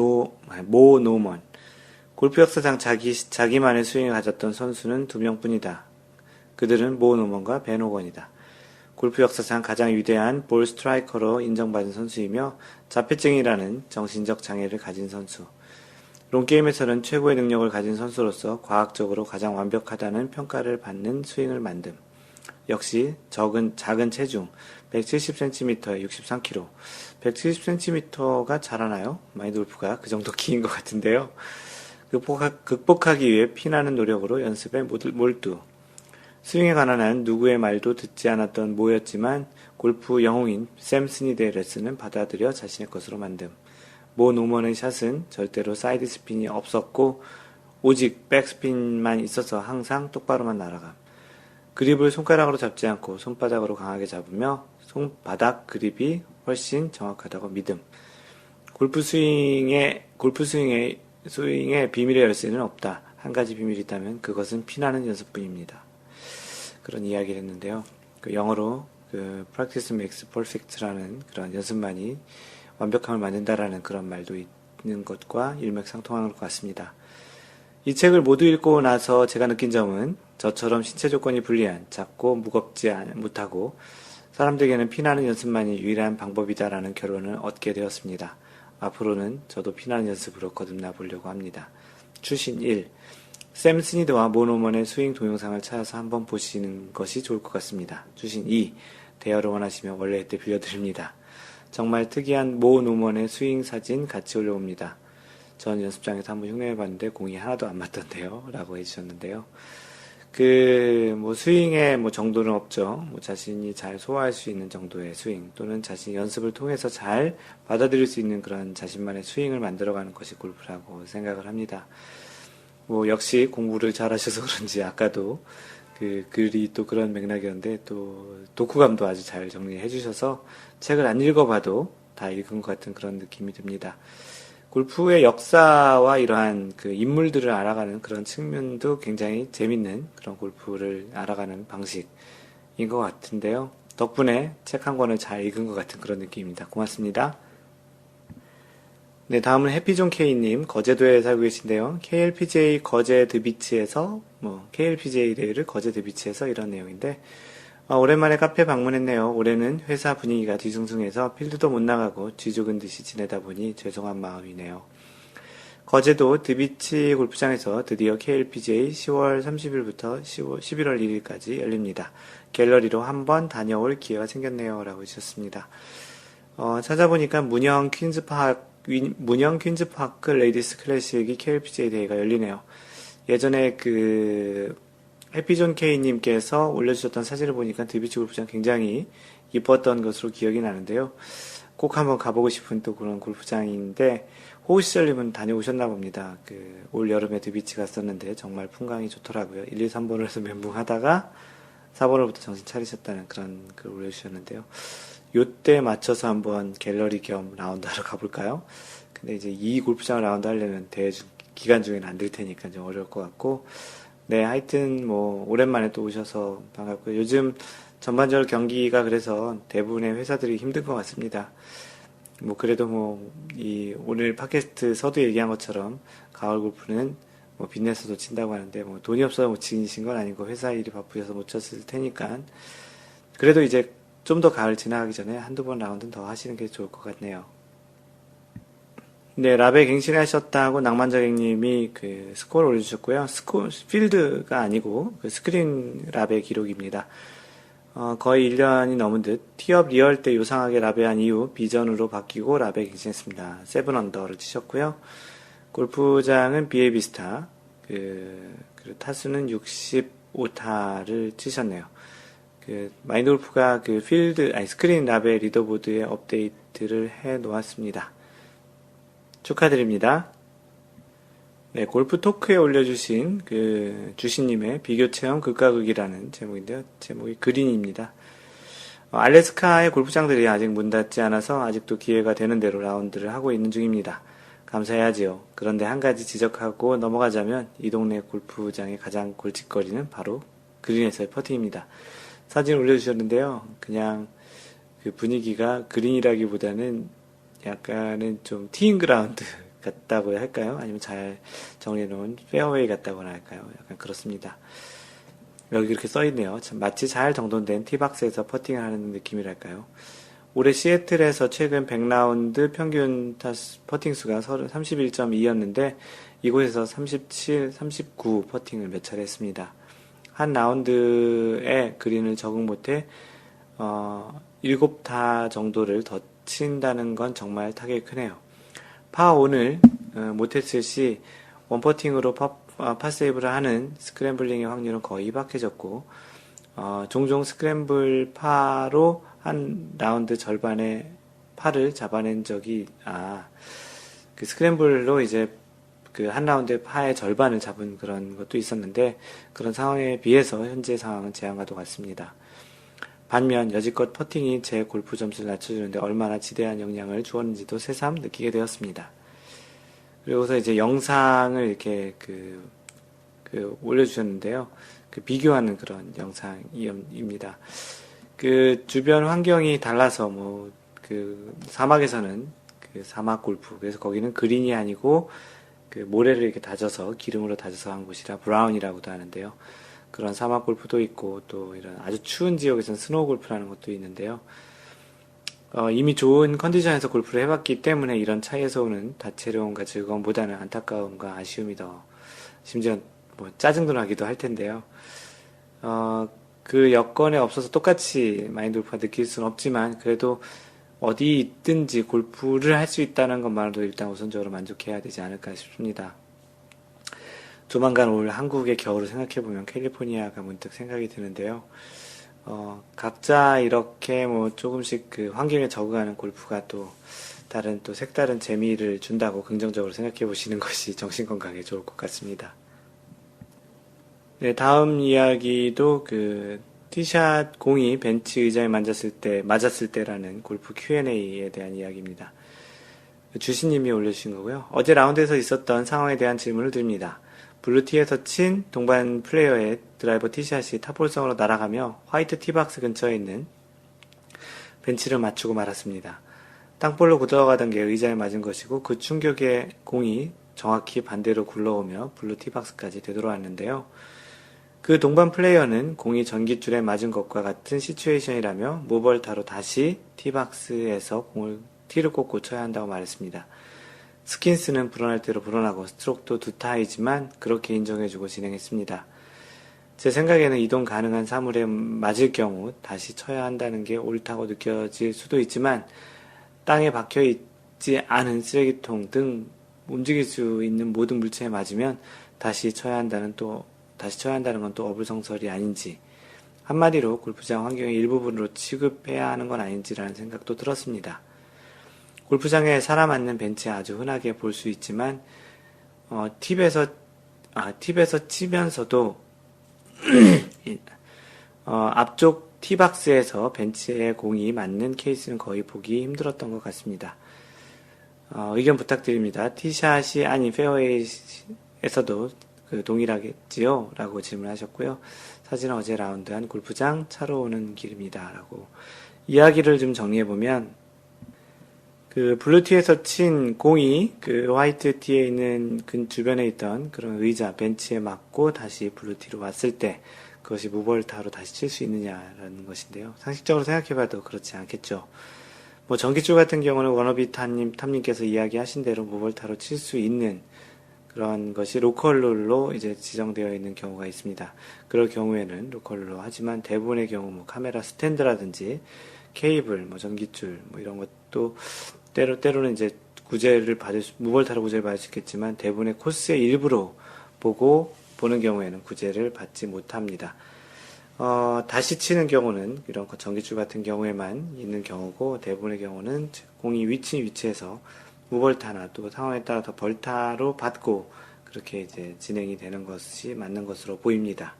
모 노먼. 골프 역사상 자기만의 스윙을 가졌던 선수는 2명뿐이다. 그들은 모 노먼과 벤 호건이다. 골프 역사상 가장 위대한 볼 스트라이커로 인정받은 선수이며 자폐증이라는 정신적 장애를 가진 선수. 롱게임에서는 최고의 능력을 가진 선수로서 과학적으로 가장 완벽하다는 평가를 받는 스윙을 만듦. 역시 작은 체중 170cm에 63kg. 170cm가 잘하나요? 마인드 골프가 그 정도 키인 것 같은데요. 극복하기 위해 피나는 노력으로 연습에 몰두. 스윙에 관한 한 누구의 말도 듣지 않았던 모였지만 골프 영웅인 샘 스니드의 레슨은 받아들여 자신의 것으로 만듦. 모 노먼의 샷은 절대로 사이드 스핀이 없었고 오직 백스핀만 있어서 항상 똑바로만 날아감. 그립을 손가락으로 잡지 않고 손바닥으로 강하게 잡으며 손바닥 그립이 훨씬 정확하다고 믿음. 골프 스윙의 비밀의 열쇠는 없다. 한 가지 비밀이 있다면 그것은 피나는 연습뿐입니다. 그런 이야기를 했는데요. 영어로 practice makes perfect라는 그런 연습만이 완벽함을 만든다라는 그런 말도 있는 것과 일맥상통하는 것 같습니다. 이 책을 모두 읽고 나서 제가 느낀 점은 저처럼 신체 조건이 불리한, 작고 무겁지 못하고 사람들에게는 피나는 연습만이 유일한 방법이다라는 결론을 얻게 되었습니다. 앞으로는 저도 피나는 연습으로 거듭나 보려고 합니다. 추신 1. 샘 스니드와 모 노먼의 스윙 동영상을 찾아서 한번 보시는 것이 좋을 것 같습니다. 추신 2. 대여를 원하시면 원래 때 빌려드립니다. 정말 특이한 모 노먼의 스윙 사진 같이 올려옵니다. 전 연습장에서 한번 흉내해봤는데 공이 하나도 안 맞던데요. 라고 해주셨는데요. 스윙의 정도는 없죠. 자신이 잘 소화할 수 있는 정도의 스윙, 또는 자신이 연습을 통해서 잘 받아들일 수 있는 그런 자신만의 스윙을 만들어가는 것이 골프라고 생각을 합니다. 역시 공부를 잘 하셔서 그런지 아까도 글이 또 그런 맥락이었는데 또 독후감도 아주 잘 정리해 주셔서 책을 안 읽어봐도 다 읽은 것 같은 그런 느낌이 듭니다. 골프의 역사와 이러한 인물들을 알아가는 그런 측면도 굉장히 재밌는 그런 골프를 알아가는 방식인 것 같은데요. 덕분에 책 한 권을 잘 읽은 것 같은 그런 느낌입니다. 고맙습니다. 네, 다음은 해피존 K님, 거제도에 살고 계신데요. KLPGA 거제 드비치에서, KLPGA 대회를 거제 드비치에서 이런 내용인데, 오랜만에 카페 방문했네요. 올해는 회사 분위기가 뒤숭숭해서 필드도 못 나가고 쥐죽은 듯이 지내다 보니 죄송한 마음이네요. 거제도 드비치 골프장에서 드디어 KLPGA 10월 30일부터 11월 1일까지 열립니다. 갤러리로 한번 다녀올 기회가 생겼네요. 라고 해주셨습니다. 찾아보니까 문영 퀸즈파크 레이디스 클래식이 KLPGA 대회가 열리네요. 예전에 해피존 K님께서 올려주셨던 사진을 보니까 드비치 골프장 굉장히 이뻤던 것으로 기억이 나는데요. 꼭 한번 가보고 싶은 또 그런 골프장인데, 호우시절님은 다녀오셨나 봅니다. 올 여름에 드비치 갔었는데 정말 풍광이 좋더라고요. 1, 2, 3번을 해서 멘붕 하다가 4번으로부터 정신 차리셨다는 그런 글을 올려주셨는데요. 요때 맞춰서 한번 갤러리 겸 라운드 하러 가볼까요? 근데 이제 이 골프장을 라운드 하려면 기간 중에는 안 될 테니까 좀 어려울 것 같고, 네, 하여튼 뭐 오랜만에 또 오셔서 반갑고요. 요즘 전반적으로 경기가 그래서 대부분의 회사들이 힘든 것 같습니다. 뭐 그래도 뭐 이 오늘 팟캐스트 서두 얘기한 것처럼 가을 골프는 뭐 빚내서도 친다고 하는데 뭐 돈이 없어서 못 치신 건 아니고 회사 일이 바쁘셔서 못 쳤을 테니까 그래도 이제 좀 더 가을 지나가기 전에 한두 번 라운드는 더 하시는 게 좋을 것 같네요. 네, 라벨 갱신하셨다고 낭만자객님이 그 스코어를 올려주셨고요. 필드가 아니고 그 스크린 라벨 기록입니다. 거의 1년이 넘은 듯 티업 리얼 때 요상하게 라벨한 이후 비전으로 바뀌고 라벨 갱신했습니다. 7 언더를 치셨고요. 골프장은 BA 비스타, 그리고 타수는 65타를 치셨네요. 마인드 골프가 스크린 라벨 리더보드에 업데이트를 해 놓았습니다. 축하드립니다. 네, 골프 토크에 올려주신 주신님의 비교 체험 극과 극이라는 제목인데요. 제목이 그린입니다. 알래스카의 골프장들이 아직 문 닫지 않아서 아직도 기회가 되는 대로 라운드를 하고 있는 중입니다. 감사해야지요. 그런데 한 가지 지적하고 넘어가자면 이 동네 골프장의 가장 골칫거리는 바로 그린에서의 퍼팅입니다. 사진 올려주셨는데요. 그냥 그 분위기가 그린이라기보다는 약간은 좀 티잉 그라운드 같다고 할까요? 아니면 잘 정리해놓은 페어웨이 같다고나 할까요? 약간 그렇습니다. 여기 이렇게 써있네요. 마치 잘 정돈된 티박스에서 퍼팅을 하는 느낌이랄까요? 올해 시애틀에서 최근 100라운드 평균 퍼팅 수가 31.2였는데 이곳에서 37, 39 퍼팅을 몇 차례 했습니다. 한 라운드에 그린을 적응 못해 7타 정도를 더 친다는 건 정말 타격이 크네요. 파5을 못했을 시 원퍼팅으로 파세이브를 하는 스크램블링의 확률은 거의 희박해졌고 종종 스크램블 파로 한 라운드 절반의 파를 잡아낸 적이 그 스크램블로 이제 그 한 라운드의 파의 절반을 잡은 그런 것도 있었는데 그런 상황에 비해서 현재 상황은 제한과도 같습니다. 반면 여지껏 퍼팅이 제 골프 점수를 낮춰주는데 얼마나 지대한 영향을 주었는지도 새삼 느끼게 되었습니다. 그리고서 이제 영상을 이렇게 올려주셨는데요. 비교하는 그런 영상입니다. 주변 환경이 달라서 사막에서는 사막 골프, 그래서 거기는 그린이 아니고 모래를 이렇게 다져서 기름으로 다져서 한 곳이라 브라운이라고도 하는데요. 그런 사막 골프도 있고 또 이런 아주 추운 지역에서는 스노우 골프라는 것도 있는데요. 이미 좋은 컨디션에서 골프를 해봤기 때문에 이런 차이에서 오는 다채로움과 즐거움보다는 안타까움과 아쉬움이 더 심지어 짜증도 나기도 할 텐데요. 그 여건에 없어서 똑같이 마인드 골프가 느낄 수는 없지만 그래도 어디 있든지 골프를 할 수 있다는 것만으로도 일단 우선적으로 만족해야 되지 않을까 싶습니다. 조만간 올 한국의 겨울을 생각해보면 캘리포니아가 문득 생각이 드는데요. 각자 이렇게 조금씩 환경에 적응하는 골프가 또 색다른 재미를 준다고 긍정적으로 생각해 보시는 것이 정신건강에 좋을 것 같습니다. 네, 다음 이야기도 티샷 공이 벤치 의자에 맞았을 때라는 골프 Q&A에 대한 이야기입니다. 주신님이 올려주신 거고요. 어제 라운드에서 있었던 상황에 대한 질문을 드립니다. 블루티에서 친 동반 플레이어의 드라이버 티샷이 탑볼성으로 날아가며 화이트 티박스 근처에 있는 벤치를 맞추고 말았습니다. 땅볼로 굳어가던 게 의자에 맞은 것이고 그 충격에 공이 정확히 반대로 굴러오며 블루 티박스까지 되돌아왔는데요. 그 동반 플레이어는 공이 전깃줄에 맞은 것과 같은 시츄에이션이라며 모벌타로 다시 티박스에서 공을 티를 꽂고 쳐야 한다고 말했습니다. 스킨스는 불어날 대로 불어나고 스트로크도 2타이지만 그렇게 인정해주고 진행했습니다. 제 생각에는 이동 가능한 사물에 맞을 경우 다시 쳐야 한다는 게 옳다고 느껴질 수도 있지만 땅에 박혀있지 않은 쓰레기통 등 움직일 수 있는 모든 물체에 맞으면 다시 쳐야 한다는 건 또 어불성설이 아닌지, 한마디로 골프장 환경의 일부분으로 취급해야 하는 건 아닌지라는 생각도 들었습니다. 골프장에 사람 앉는 벤치에 아주 흔하게 볼 수 있지만 팁에서 치면서도 앞쪽 티박스에서 벤치에 공이 맞는 케이스는 거의 보기 힘들었던 것 같습니다. 의견 부탁드립니다. 티샷이 아닌 페어웨이에서도 동일하겠지요? 라고 질문하셨고요. 사진은 어제 라운드한 골프장 차로 오는 길입니다. 라고 이야기를 좀 정리해보면, 블루티에서 친 공이 화이트 티에 있는 주변에 있던 그런 의자, 벤치에 맞고 다시 블루티로 왔을 때 그것이 무벌타로 다시 칠 수 있느냐라는 것인데요. 상식적으로 생각해봐도 그렇지 않겠죠. 뭐 전기줄 같은 경우는 워너비 탐님께서 이야기하신 대로 무벌타로 칠 수 있는 그런 것이 로컬룰로 이제 지정되어 있는 경우가 있습니다. 그럴 경우에는 로컬룰로 하지만 대부분의 경우 뭐 카메라 스탠드라든지 케이블, 뭐 전기줄, 뭐 이런 것도 때로는 이제 무벌타로 구제를 받을 수 있겠지만 대부분의 코스의 일부로 보는 경우에는 구제를 받지 못합니다. 다시 치는 경우는 이런 전기줄 같은 경우에만 있는 경우고 대부분의 경우는 공이 위치에서 무벌타나 또 상황에 따라 더 벌타로 받고 그렇게 이제 진행이 되는 것이 맞는 것으로 보입니다.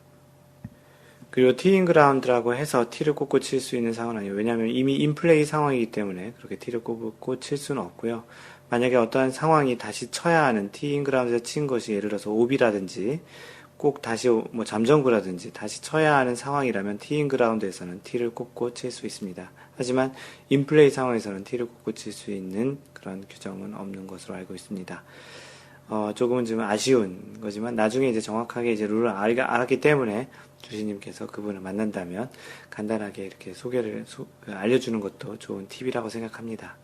그리고 티잉 그라운드라고 해서 티를 꽂고 칠 수 있는 상황은 아니에요. 왜냐하면 이미 인플레이 상황이기 때문에 그렇게 티를 꽂고 칠 수는 없고요. 만약에 어떠한 상황이 다시 쳐야 하는 티잉 그라운드에서 친 것이 예를 들어서 오비라든지 꼭 다시 뭐 잠정구라든지 다시 쳐야 하는 상황이라면 티잉 그라운드에서는 티를 꽂고 칠 수 있습니다. 하지만 인플레이 상황에서는 티를 꽂고 칠 수 있는 그런 규정은 없는 것으로 알고 있습니다. 조금은 좀 아쉬운 거지만 나중에 이제 정확하게 이제 룰을 알았기 때문에 주시님께서 그분을 만난다면 간단하게 이렇게 알려주는 것도 좋은 팁이라고 생각합니다.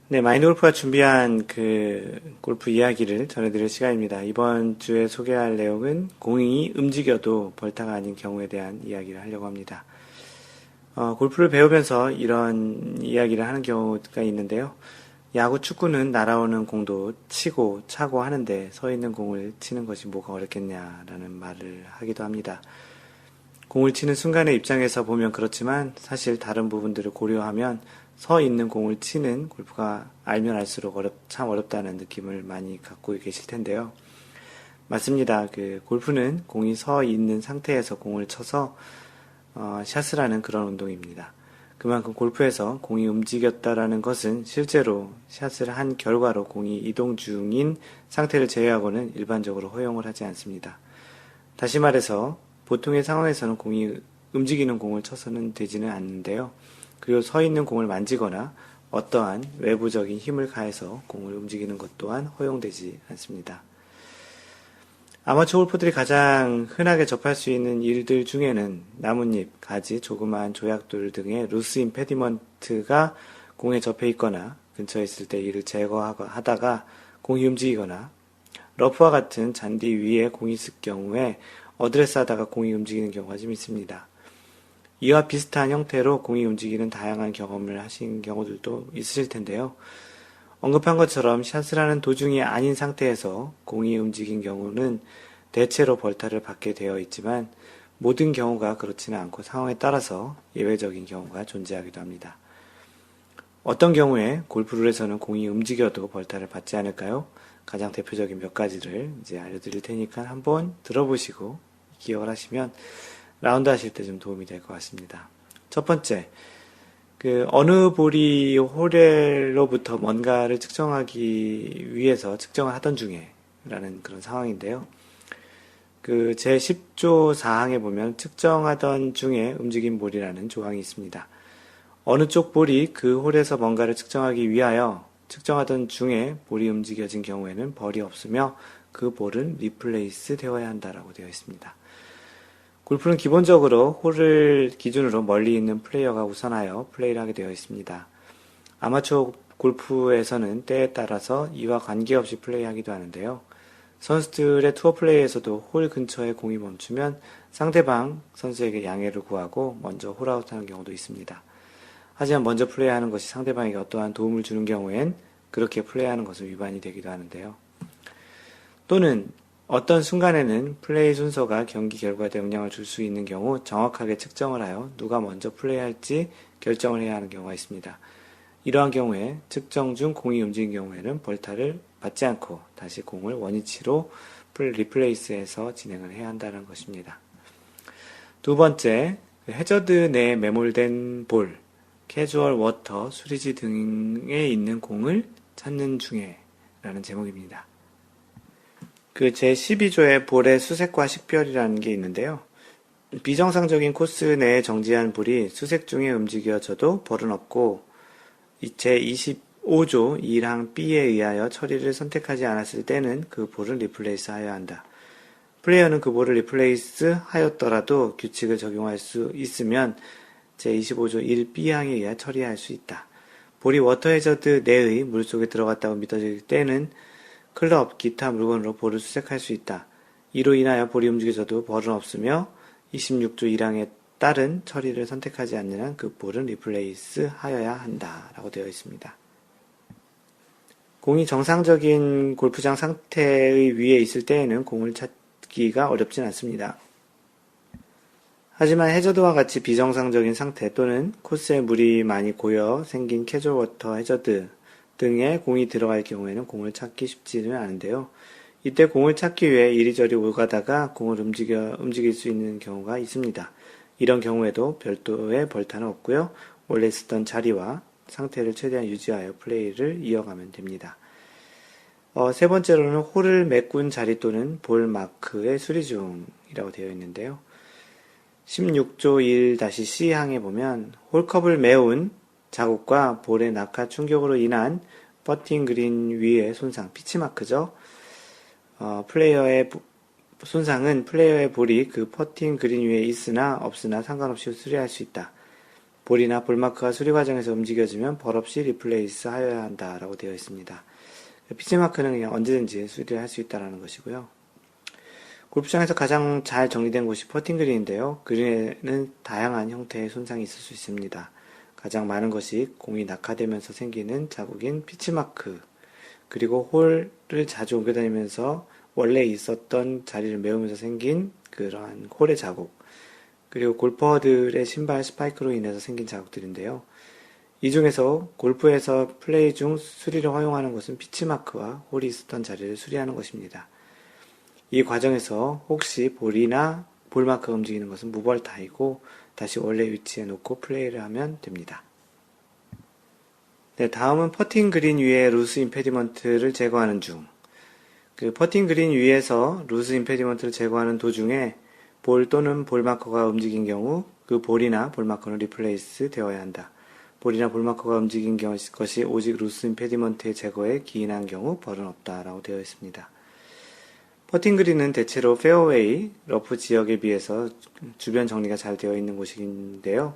네, 마인드 골프가 준비한 골프 이야기를 전해드릴 시간입니다. 이번 주에 소개할 내용은 공이 움직여도 벌타가 아닌 경우에 대한 이야기를 하려고 합니다. 골프를 배우면서 이런 이야기를 하는 경우가 있는데요. 야구, 축구는 날아오는 공도 치고 차고 하는데 서 있는 공을 치는 것이 뭐가 어렵겠냐라는 말을 하기도 합니다. 공을 치는 순간의 입장에서 보면 그렇지만 사실 다른 부분들을 고려하면 서 있는 공을 치는 골프가 알면 알수록 참 어렵다는 느낌을 많이 갖고 계실 텐데요. 맞습니다. 골프는 공이 서 있는 상태에서 공을 쳐서 샷을 하는 그런 운동입니다. 그만큼 골프에서 공이 움직였다라는 것은 실제로 샷을 한 결과로 공이 이동 중인 상태를 제외하고는 일반적으로 허용을 하지 않습니다. 다시 말해서 보통의 상황에서는 공이 움직이는 공을 쳐서는 되지는 않는데요. 그리고 서 있는 공을 만지거나 어떠한 외부적인 힘을 가해서 공을 움직이는 것 또한 허용되지 않습니다. 아마추어 골퍼들이 가장 흔하게 접할 수 있는 일들 중에는 나뭇잎, 가지, 조그마한 조약돌 등의 루스 임페디먼트가 공에 접해 있거나 근처에 있을 때 이를 제거하다가 공이 움직이거나 러프와 같은 잔디 위에 공이 있을 경우에 어드레스 하다가 공이 움직이는 경우가 좀 있습니다. 이와 비슷한 형태로 공이 움직이는 다양한 경험을 하신 경우들도 있으실 텐데요. 언급한 것처럼 샷을 하는 도중이 아닌 상태에서 공이 움직인 경우는 대체로 벌타를 받게 되어 있지만 모든 경우가 그렇지는 않고 상황에 따라서 예외적인 경우가 존재하기도 합니다. 어떤 경우에 골프룰에서는 공이 움직여도 벌타를 받지 않을까요? 가장 대표적인 몇 가지를 이제 알려드릴 테니까 한번 들어보시고 기억을 하시면 라운드 하실 때 좀 도움이 될 것 같습니다. 첫 번째, 어느 볼이 홀로부터 뭔가를 측정하기 위해서 측정을 하던 중에 라는 그런 상황인데요. 제 10조 4항에 보면 측정하던 중에 움직인 볼이라는 조항이 있습니다. 어느 쪽 볼이 그 홀에서 뭔가를 측정하기 위하여 측정하던 중에 볼이 움직여진 경우에는 벌이 없으며 그 볼은 리플레이스 되어야 한다라고 되어 있습니다. 골프는 기본적으로 홀을 기준으로 멀리 있는 플레이어가 우선하여 플레이를 하게 되어 있습니다. 아마추어 골프에서는 때에 따라서 이와 관계없이 플레이하기도 하는데요. 선수들의 투어 플레이에서도 홀 근처에 공이 멈추면 상대방 선수에게 양해를 구하고 먼저 홀아웃하는 경우도 있습니다. 하지만 먼저 플레이하는 것이 상대방에게 어떠한 도움을 주는 경우엔 그렇게 플레이하는 것은 위반이 되기도 하는데요. 또는 어떤 순간에는 플레이 순서가 경기 결과에 영향을 줄 수 있는 경우 정확하게 측정을 하여 누가 먼저 플레이할지 결정을 해야 하는 경우가 있습니다. 이러한 경우에 측정 중 공이 움직인 경우에는 벌타를 받지 않고 다시 공을 원위치로 리플레이스해서 진행을 해야 한다는 것입니다. 두 번째, 해저드 내에 매몰된 볼, 캐주얼 워터, 수리지 등에 있는 공을 찾는 중에 라는 제목입니다. 그 제12조의 볼의 수색과 식별이라는 게 있는데요. 비정상적인 코스 내에 정지한 볼이 수색 중에 움직여져도 벌은 없고, 제25조 1항 B에 의하여 처리를 선택하지 않았을 때는 그 볼을 리플레이스 하여야 한다. 플레이어는 그 볼을 리플레이스 하였더라도 규칙을 적용할 수 있으면 제25조 1B항에 의해 처리할 수 있다. 볼이 워터 해저드 내의 물속에 들어갔다고 믿어질 때는 클럽, 기타 물건으로 볼을 수색할 수 있다. 이로 인하여 볼이 움직여져도 벌은 없으며 26조 1항에 따른 처리를 선택하지 않는 한 그 볼은 리플레이스 하여야 한다. 라고 되어 있습니다. 공이 정상적인 골프장 상태의 위에 있을 때에는 공을 찾기가 어렵진 않습니다. 하지만 해저드와 같이 비정상적인 상태 또는 코스에 물이 많이 고여 생긴 캐주얼 워터 해저드 등에 공이 들어갈 경우에는 공을 찾기 쉽지는 않은데요. 이때 공을 찾기 위해 이리저리 오가다가 공을 움직일 수 있는 경우가 있습니다. 이런 경우에도 별도의 벌타는 없고요. 원래 쓰던 자리와 상태를 최대한 유지하여 플레이를 이어가면 됩니다. 세 번째로는 홀을 메꾼 자리 또는 볼 마크의 수리 중이라고 되어 있는데요. 16조 1-C항에 보면 홀컵을 메운 자국과 볼의 낙하 충격으로 인한 퍼팅 그린 위의 손상, 피치마크죠. 플레이어의 손상은 플레이어의 볼이 그 퍼팅 그린 위에 있으나 없으나 상관없이 수리할 수 있다. 볼이나 볼마크가 수리 과정에서 움직여지면 벌 없이 리플레이스 하여야 한다라고 되어 있습니다. 피치마크는 그냥 언제든지 수리를 할 수 있다는 것이고요. 골프장에서 가장 잘 정리된 곳이 퍼팅 그린인데요. 그린에는 다양한 형태의 손상이 있을 수 있습니다. 가장 많은 것이 공이 낙하되면서 생기는 자국인 피치마크, 그리고 홀을 자주 옮겨 다니면서 원래 있었던 자리를 메우면서 생긴 그러한 홀의 자국, 그리고 골퍼들의 신발 스파이크로 인해서 생긴 자국들인데요. 이 중에서 골프에서 플레이 중 수리를 허용하는 것은 피치마크와 홀이 있었던 자리를 수리하는 것입니다. 이 과정에서 혹시 볼이나 볼마크가 움직이는 것은 무벌타이고 다시 원래 위치에 놓고 플레이를 하면 됩니다. 네, 다음은 퍼팅 그린 위에 루스 임페디먼트를 제거하는 중. 그 퍼팅 그린 위에서 루스 임페디먼트를 제거하는 도중에 볼 또는 볼마커가 움직인 경우 그 볼이나 볼마커는 리플레이스 되어야 한다. 볼이나 볼마커가 움직인 것이 오직 루스 임페디먼트의 제거에 기인한 경우 벌은 없다라고 되어 있습니다. 퍼팅 그린은 대체로 페어웨이, 러프 지역에 비해서 주변 정리가 잘 되어 있는 곳인데요.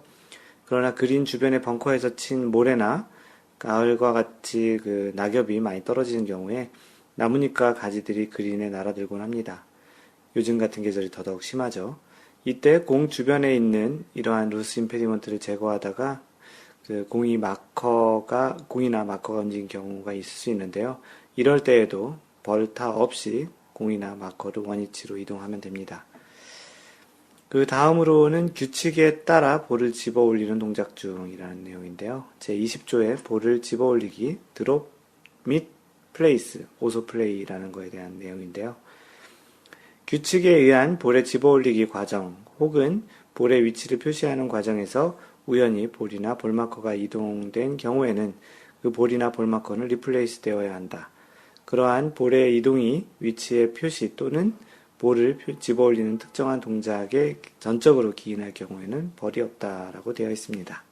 그러나 그린 주변의 벙커에서 친 모래나 가을과 같이 그 낙엽이 많이 떨어지는 경우에 나뭇잎과 가지들이 그린에 날아들곤 합니다. 요즘 같은 계절이 더더욱 심하죠. 이때 공 주변에 있는 이러한 루스 임페디먼트를 제거하다가 그 공이나 마커가 움직인 경우가 있을 수 있는데요. 이럴 때에도 벌타 없이 공이나 마커를 원위치로 이동하면 됩니다. 그 다음으로는 규칙에 따라 볼을 집어 올리는 동작 중이라는 내용인데요. 제20조의 볼을 집어 올리기, 드롭 및 플레이스, 오소 플레이라는 거에 대한 내용인데요. 규칙에 의한 볼의 집어 올리기 과정 혹은 볼의 위치를 표시하는 과정에서 우연히 볼이나 볼마커가 이동된 경우에는 그 볼이나 볼마커는 리플레이스 되어야 한다. 그러한 볼의 이동이 위치의 표시 또는 볼을 집어 올리는 특정한 동작에 전적으로 기인할 경우에는 벌이 없다라고 되어 있습니다.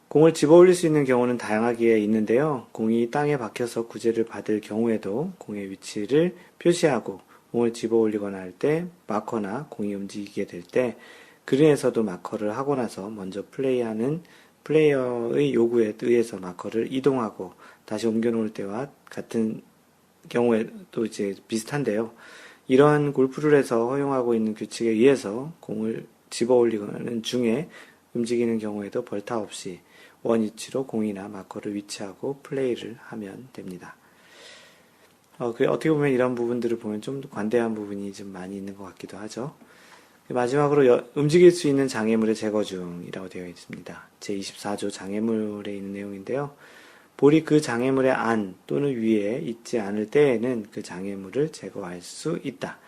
공을 집어 올릴 수 있는 경우는 다양하게 있는데요. 공이 땅에 박혀서 구제를 받을 경우에도 공의 위치를 표시하고 공을 집어 올리거나 할 때 마커나 공이 움직이게 될 때 그린에서도 마커를 하고 나서 먼저 플레이하는 플레이어의 요구에 의해서 마커를 이동하고 다시 옮겨 놓을 때와 같은 경우에도 이제 비슷한데요. 이러한 골프룰에서 허용하고 있는 규칙에 의해서 공을 집어 올리는 중에 움직이는 경우에도 벌타 없이 원위치로 공이나 마커를 위치하고 플레이를 하면 됩니다. 어떻게 보면 이런 부분들을 보면 좀 관대한 부분이 좀 많이 있는 것 같기도 하죠. 마지막으로 움직일 수 있는 장애물의 제거 중이라고 되어 있습니다. 제24조 장애물에 있는 내용인데요. 볼이 그 장애물의 안 또는 위에 있지 않을 때에는 그 장애물을 제거할 수 있다.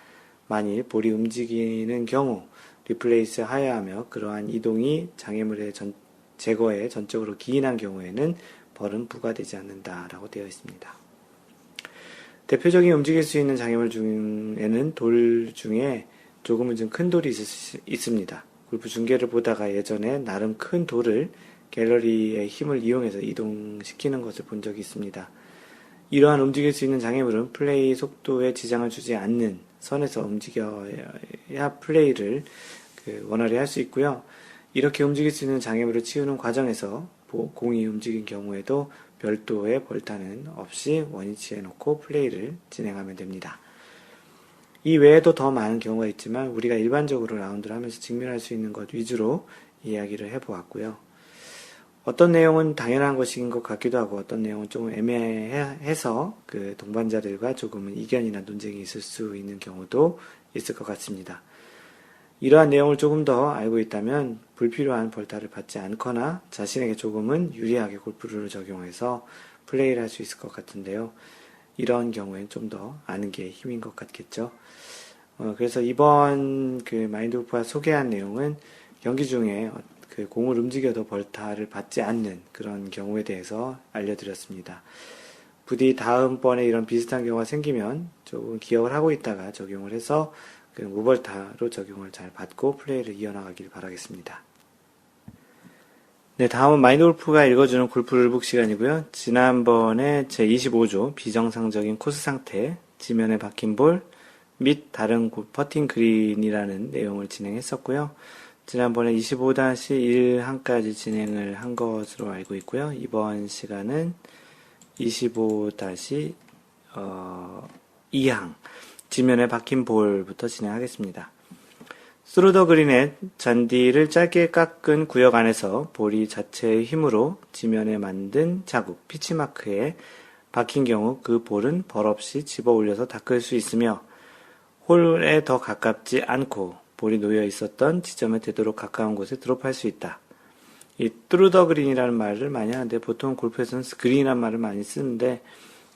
만일 볼이 움직이는 경우 리플레이스 하여야 하며 그러한 이동이 장애물의 제거에 전적으로 기인한 경우에는 벌은 부과되지 않는다라고 되어 있습니다. 대표적인 움직일 수 있는 장애물 중에는 돌 중에 조금은 좀 큰 돌이 있습니다. 골프 중계를 보다가 예전에 나름 큰 돌을 갤러리의 힘을 이용해서 이동시키는 것을 본 적이 있습니다. 이러한 움직일 수 있는 장애물은 플레이 속도에 지장을 주지 않는 선에서 움직여야 플레이를 원활히 할 수 있고요. 이렇게 움직일 수 있는 장애물을 치우는 과정에서 공이 움직인 경우에도 별도의 벌타는 없이 원위치해 놓고 플레이를 진행하면 됩니다. 이 외에도 더 많은 경우가 있지만 우리가 일반적으로 라운드를 하면서 직면할 수 있는 것 위주로 이야기를 해보았고요. 어떤 내용은 당연한 것인 것 같기도 하고 어떤 내용은 좀 애매해서 동반자들과 조금은 이견이나 논쟁이 있을 수 있는 경우도 있을 것 같습니다. 이러한 내용을 조금 더 알고 있다면 불필요한 벌타를 받지 않거나 자신에게 조금은 유리하게 골프룰을 적용해서 플레이를 할 수 있을 것 같은데요. 이런 경우엔 좀 더 아는 게 힘인 것 같겠죠. 그래서 이번 마인드 골프가 소개한 내용은 경기 중에 공을 움직여도 벌타를 받지 않는 그런 경우에 대해서 알려드렸습니다. 부디 다음번에 이런 비슷한 경우가 생기면 조금 기억을 하고 있다가 적용을 해서 무벌타로 적용을 잘 받고 플레이를 이어나가길 바라겠습니다. 네, 다음은 마인드 골프가 읽어주는 골프 룰북 시간이고요. 지난번에 제25조 비정상적인 코스 상태, 지면에 박힌 볼 및 다른 퍼팅 그린이라는 내용을 진행했었고요. 지난번에 25-1항까지 진행을 한 것으로 알고 있고요. 이번 시간은 25-2항, 지면에 박힌 볼부터 진행하겠습니다. 스루더 그린의 잔디를 짧게 깎은 구역 안에서 볼이 자체의 힘으로 지면에 만든 자국, 피치마크에 박힌 경우 그 볼은 벌없이 집어 올려서 닦을 수 있으며 홀에 더 가깝지 않고 볼이 놓여 있었던 지점에 되도록 가까운 곳에 드롭할 수 있다. 이 스루더 그린이라는 말을 많이 하는데 보통 골프에서는 그린이라는 말을 많이 쓰는데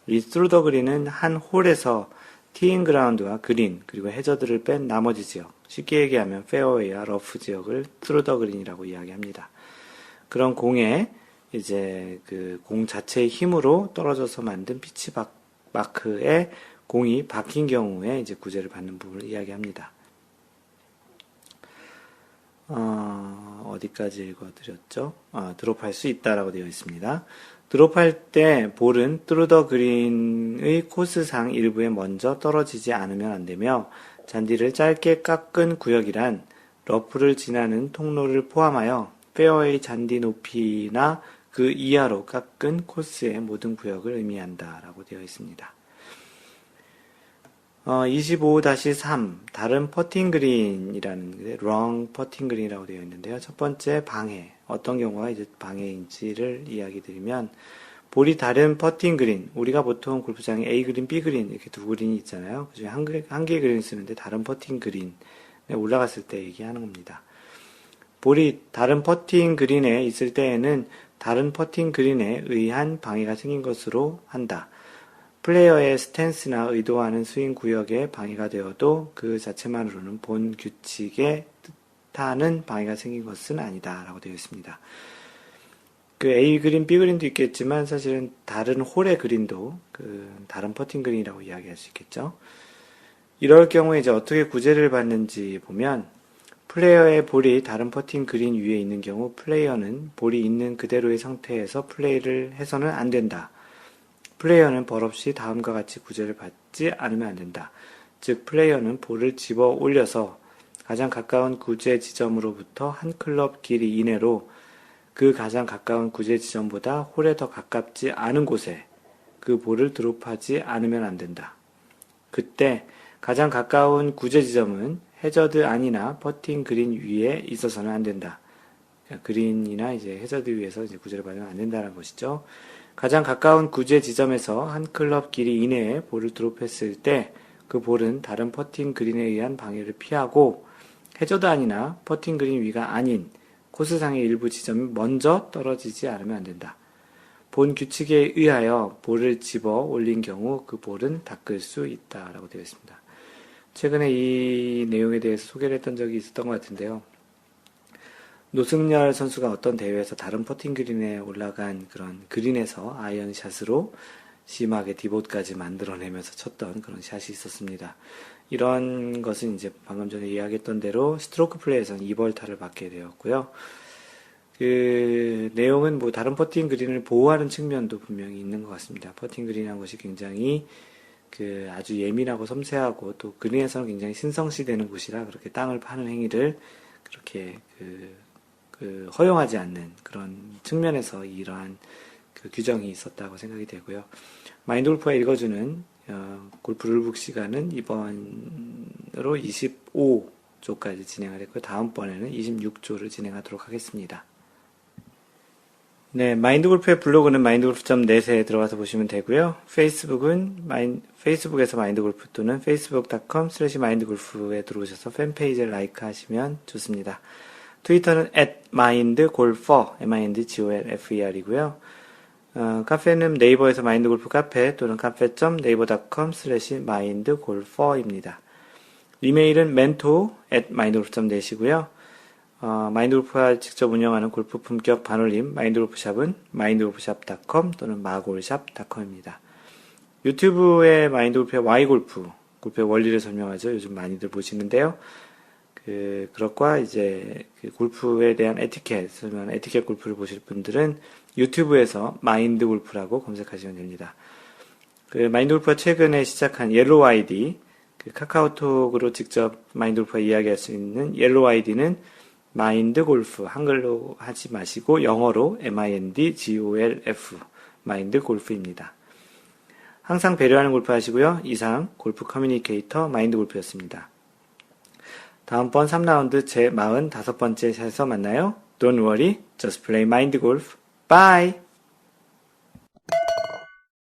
이 스루더 그린은 한 홀에서 티잉 그라운드와 그린, 그리고 해저드를 뺀 나머지 지역, 쉽게 얘기하면 페어웨이와 러프 지역을 스루더 그린이라고 이야기합니다. 그런 공에 이제 공 자체의 힘으로 떨어져서 만든 피치 마크에 공이 박힌 경우에 이제 구제를 받는 부분을 이야기합니다. 어디까지 읽어드렸죠? 드롭할 수 있다라고 되어 있습니다. 드롭할 때 볼은 스루더 그린의 코스상 일부에 먼저 떨어지지 않으면 안 되며 잔디를 짧게 깎은 구역이란 러프를 지나는 통로를 포함하여 페어웨이 잔디 높이나 그 이하로 깎은 코스의 모든 구역을 의미한다 라고 되어 있습니다. 25-3 다른 퍼팅 그린이라는 wrong 퍼팅 그린이라고 되어 있는데요. 첫 번째 방해, 어떤 경우가 이제 방해인지를 이야기 드리면 볼이 다른 퍼팅 그린, 우리가 보통 골프장에 A 그린, B 그린 이렇게 두 그린이 있잖아요. 그중에 한 개의 그린 쓰는데 다른 퍼팅 그린에 올라갔을 때 얘기하는 겁니다. 볼이 다른 퍼팅 그린에 있을 때에는 다른 퍼팅 그린에 의한 방해가 생긴 것으로 한다. 플레이어의 스탠스나 의도하는 스윙 구역에 방해가 되어도 그 자체만으로는 본 규칙에 뜻하는 방해가 생긴 것은 아니다 라고 되어 있습니다. A 그린, B 그린도 있겠지만 사실은 다른 홀의 그린도 다른 퍼팅 그린이라고 이야기할 수 있겠죠. 이럴 경우에 이제 어떻게 구제를 받는지 보면 플레이어의 볼이 다른 퍼팅 그린 위에 있는 경우 플레이어는 볼이 있는 그대로의 상태에서 플레이를 해서는 안 된다. 플레이어는 벌없이 다음과 같이 구제를 받지 않으면 안 된다. 즉 플레이어는 볼을 집어 올려서 가장 가까운 구제 지점으로부터 한 클럽 길이 이내로 그 가장 가까운 구제 지점보다 홀에 더 가깝지 않은 곳에 그 볼을 드롭하지 않으면 안 된다. 그때 가장 가까운 구제 지점은 해저드 안이나 퍼팅 그린 위에 있어서는 안 된다. 그린이나 이제 해저드 위에서 이제 구제를 받으면 안 된다는 것이죠. 가장 가까운 구제 지점에서 한 클럽 길이 이내에 볼을 드롭했을 때 그 볼은 다른 퍼팅 그린에 의한 방해를 피하고 해저드 안이나 퍼팅 그린 위가 아닌 코스상의 일부 지점이 먼저 떨어지지 않으면 안 된다. 본 규칙에 의하여 볼을 집어 올린 경우 그 볼은 닦을 수 있다라고 되어 있습니다. 최근에 이 내용에 대해서 소개를 했던 적이 있었던 것 같은데요. 노승열 선수가 어떤 대회에서 다른 퍼팅 그린에 올라간 그런 그린에서 아이언샷으로 심하게 디봇까지 만들어내면서 쳤던 그런 샷이 있었습니다. 이런 것은 이제 방금 전에 이야기했던 대로 스트로크 플레이에서는 2벌타를 받게 되었고요. 그 내용은 뭐 다른 퍼팅 그린을 보호하는 측면도 분명히 있는 것 같습니다. 퍼팅 그린이라는 것이 굉장히 그 아주 예민하고 섬세하고 또 그린에서는 굉장히 신성시 되는 곳이라 그렇게 땅을 파는 행위를 그렇게 허용하지 않는 그런 측면에서 이러한 그 규정이 있었다고 생각이 되고요. 마인드 골프가 읽어주는 골프 룰북 시간은 이번으로 25조까지 진행을 했고 다음번에는 26조를 진행하도록 하겠습니다. 네, 마인드 골프의 블로그는 mindgolf.net에 들어가서 보시면 되고요. 페이스북에서 마인드 골프 또는 facebook.com/mindgolf에 들어오셔서 팬페이지를 라이크 하시면 좋습니다. 트위터는 @mindgolfer, mindgolfer 이고요. 카페는 네이버에서 마인드 골프 카페 또는 cafe.naver.com/mindgolfer입니다. 이메일은 mentor@mindgolf.net이고요. 마인드 골프가 직접 운영하는 골프 품격 반올림 마인드 골프샵은 mindgolfshop.com 또는 magolshop.com입니다. 유튜브에 마인드 골프의 Y 골프의 원리를 설명하죠. 요즘 많이들 보시는데요. 그것과 이제 골프에 대한 에티켓 골프를 보실 분들은 유튜브에서 마인드 골프라고 검색하시면 됩니다. 마인드 골프가 최근에 시작한 옐로우 아이디, 카카오톡으로 직접 마인드 골프가 이야기할 수 있는 옐로우 아이디는 마인드 골프, 한글로 하지 마시고 영어로 mindgolf, 마인드 골프입니다. 항상 배려하는 골프 하시고요. 이상 골프 커뮤니케이터 마인드 골프였습니다. 다음번 3라운드 제 45번째 샷에서 만나요. Don't worry, just play mind golf. Bye!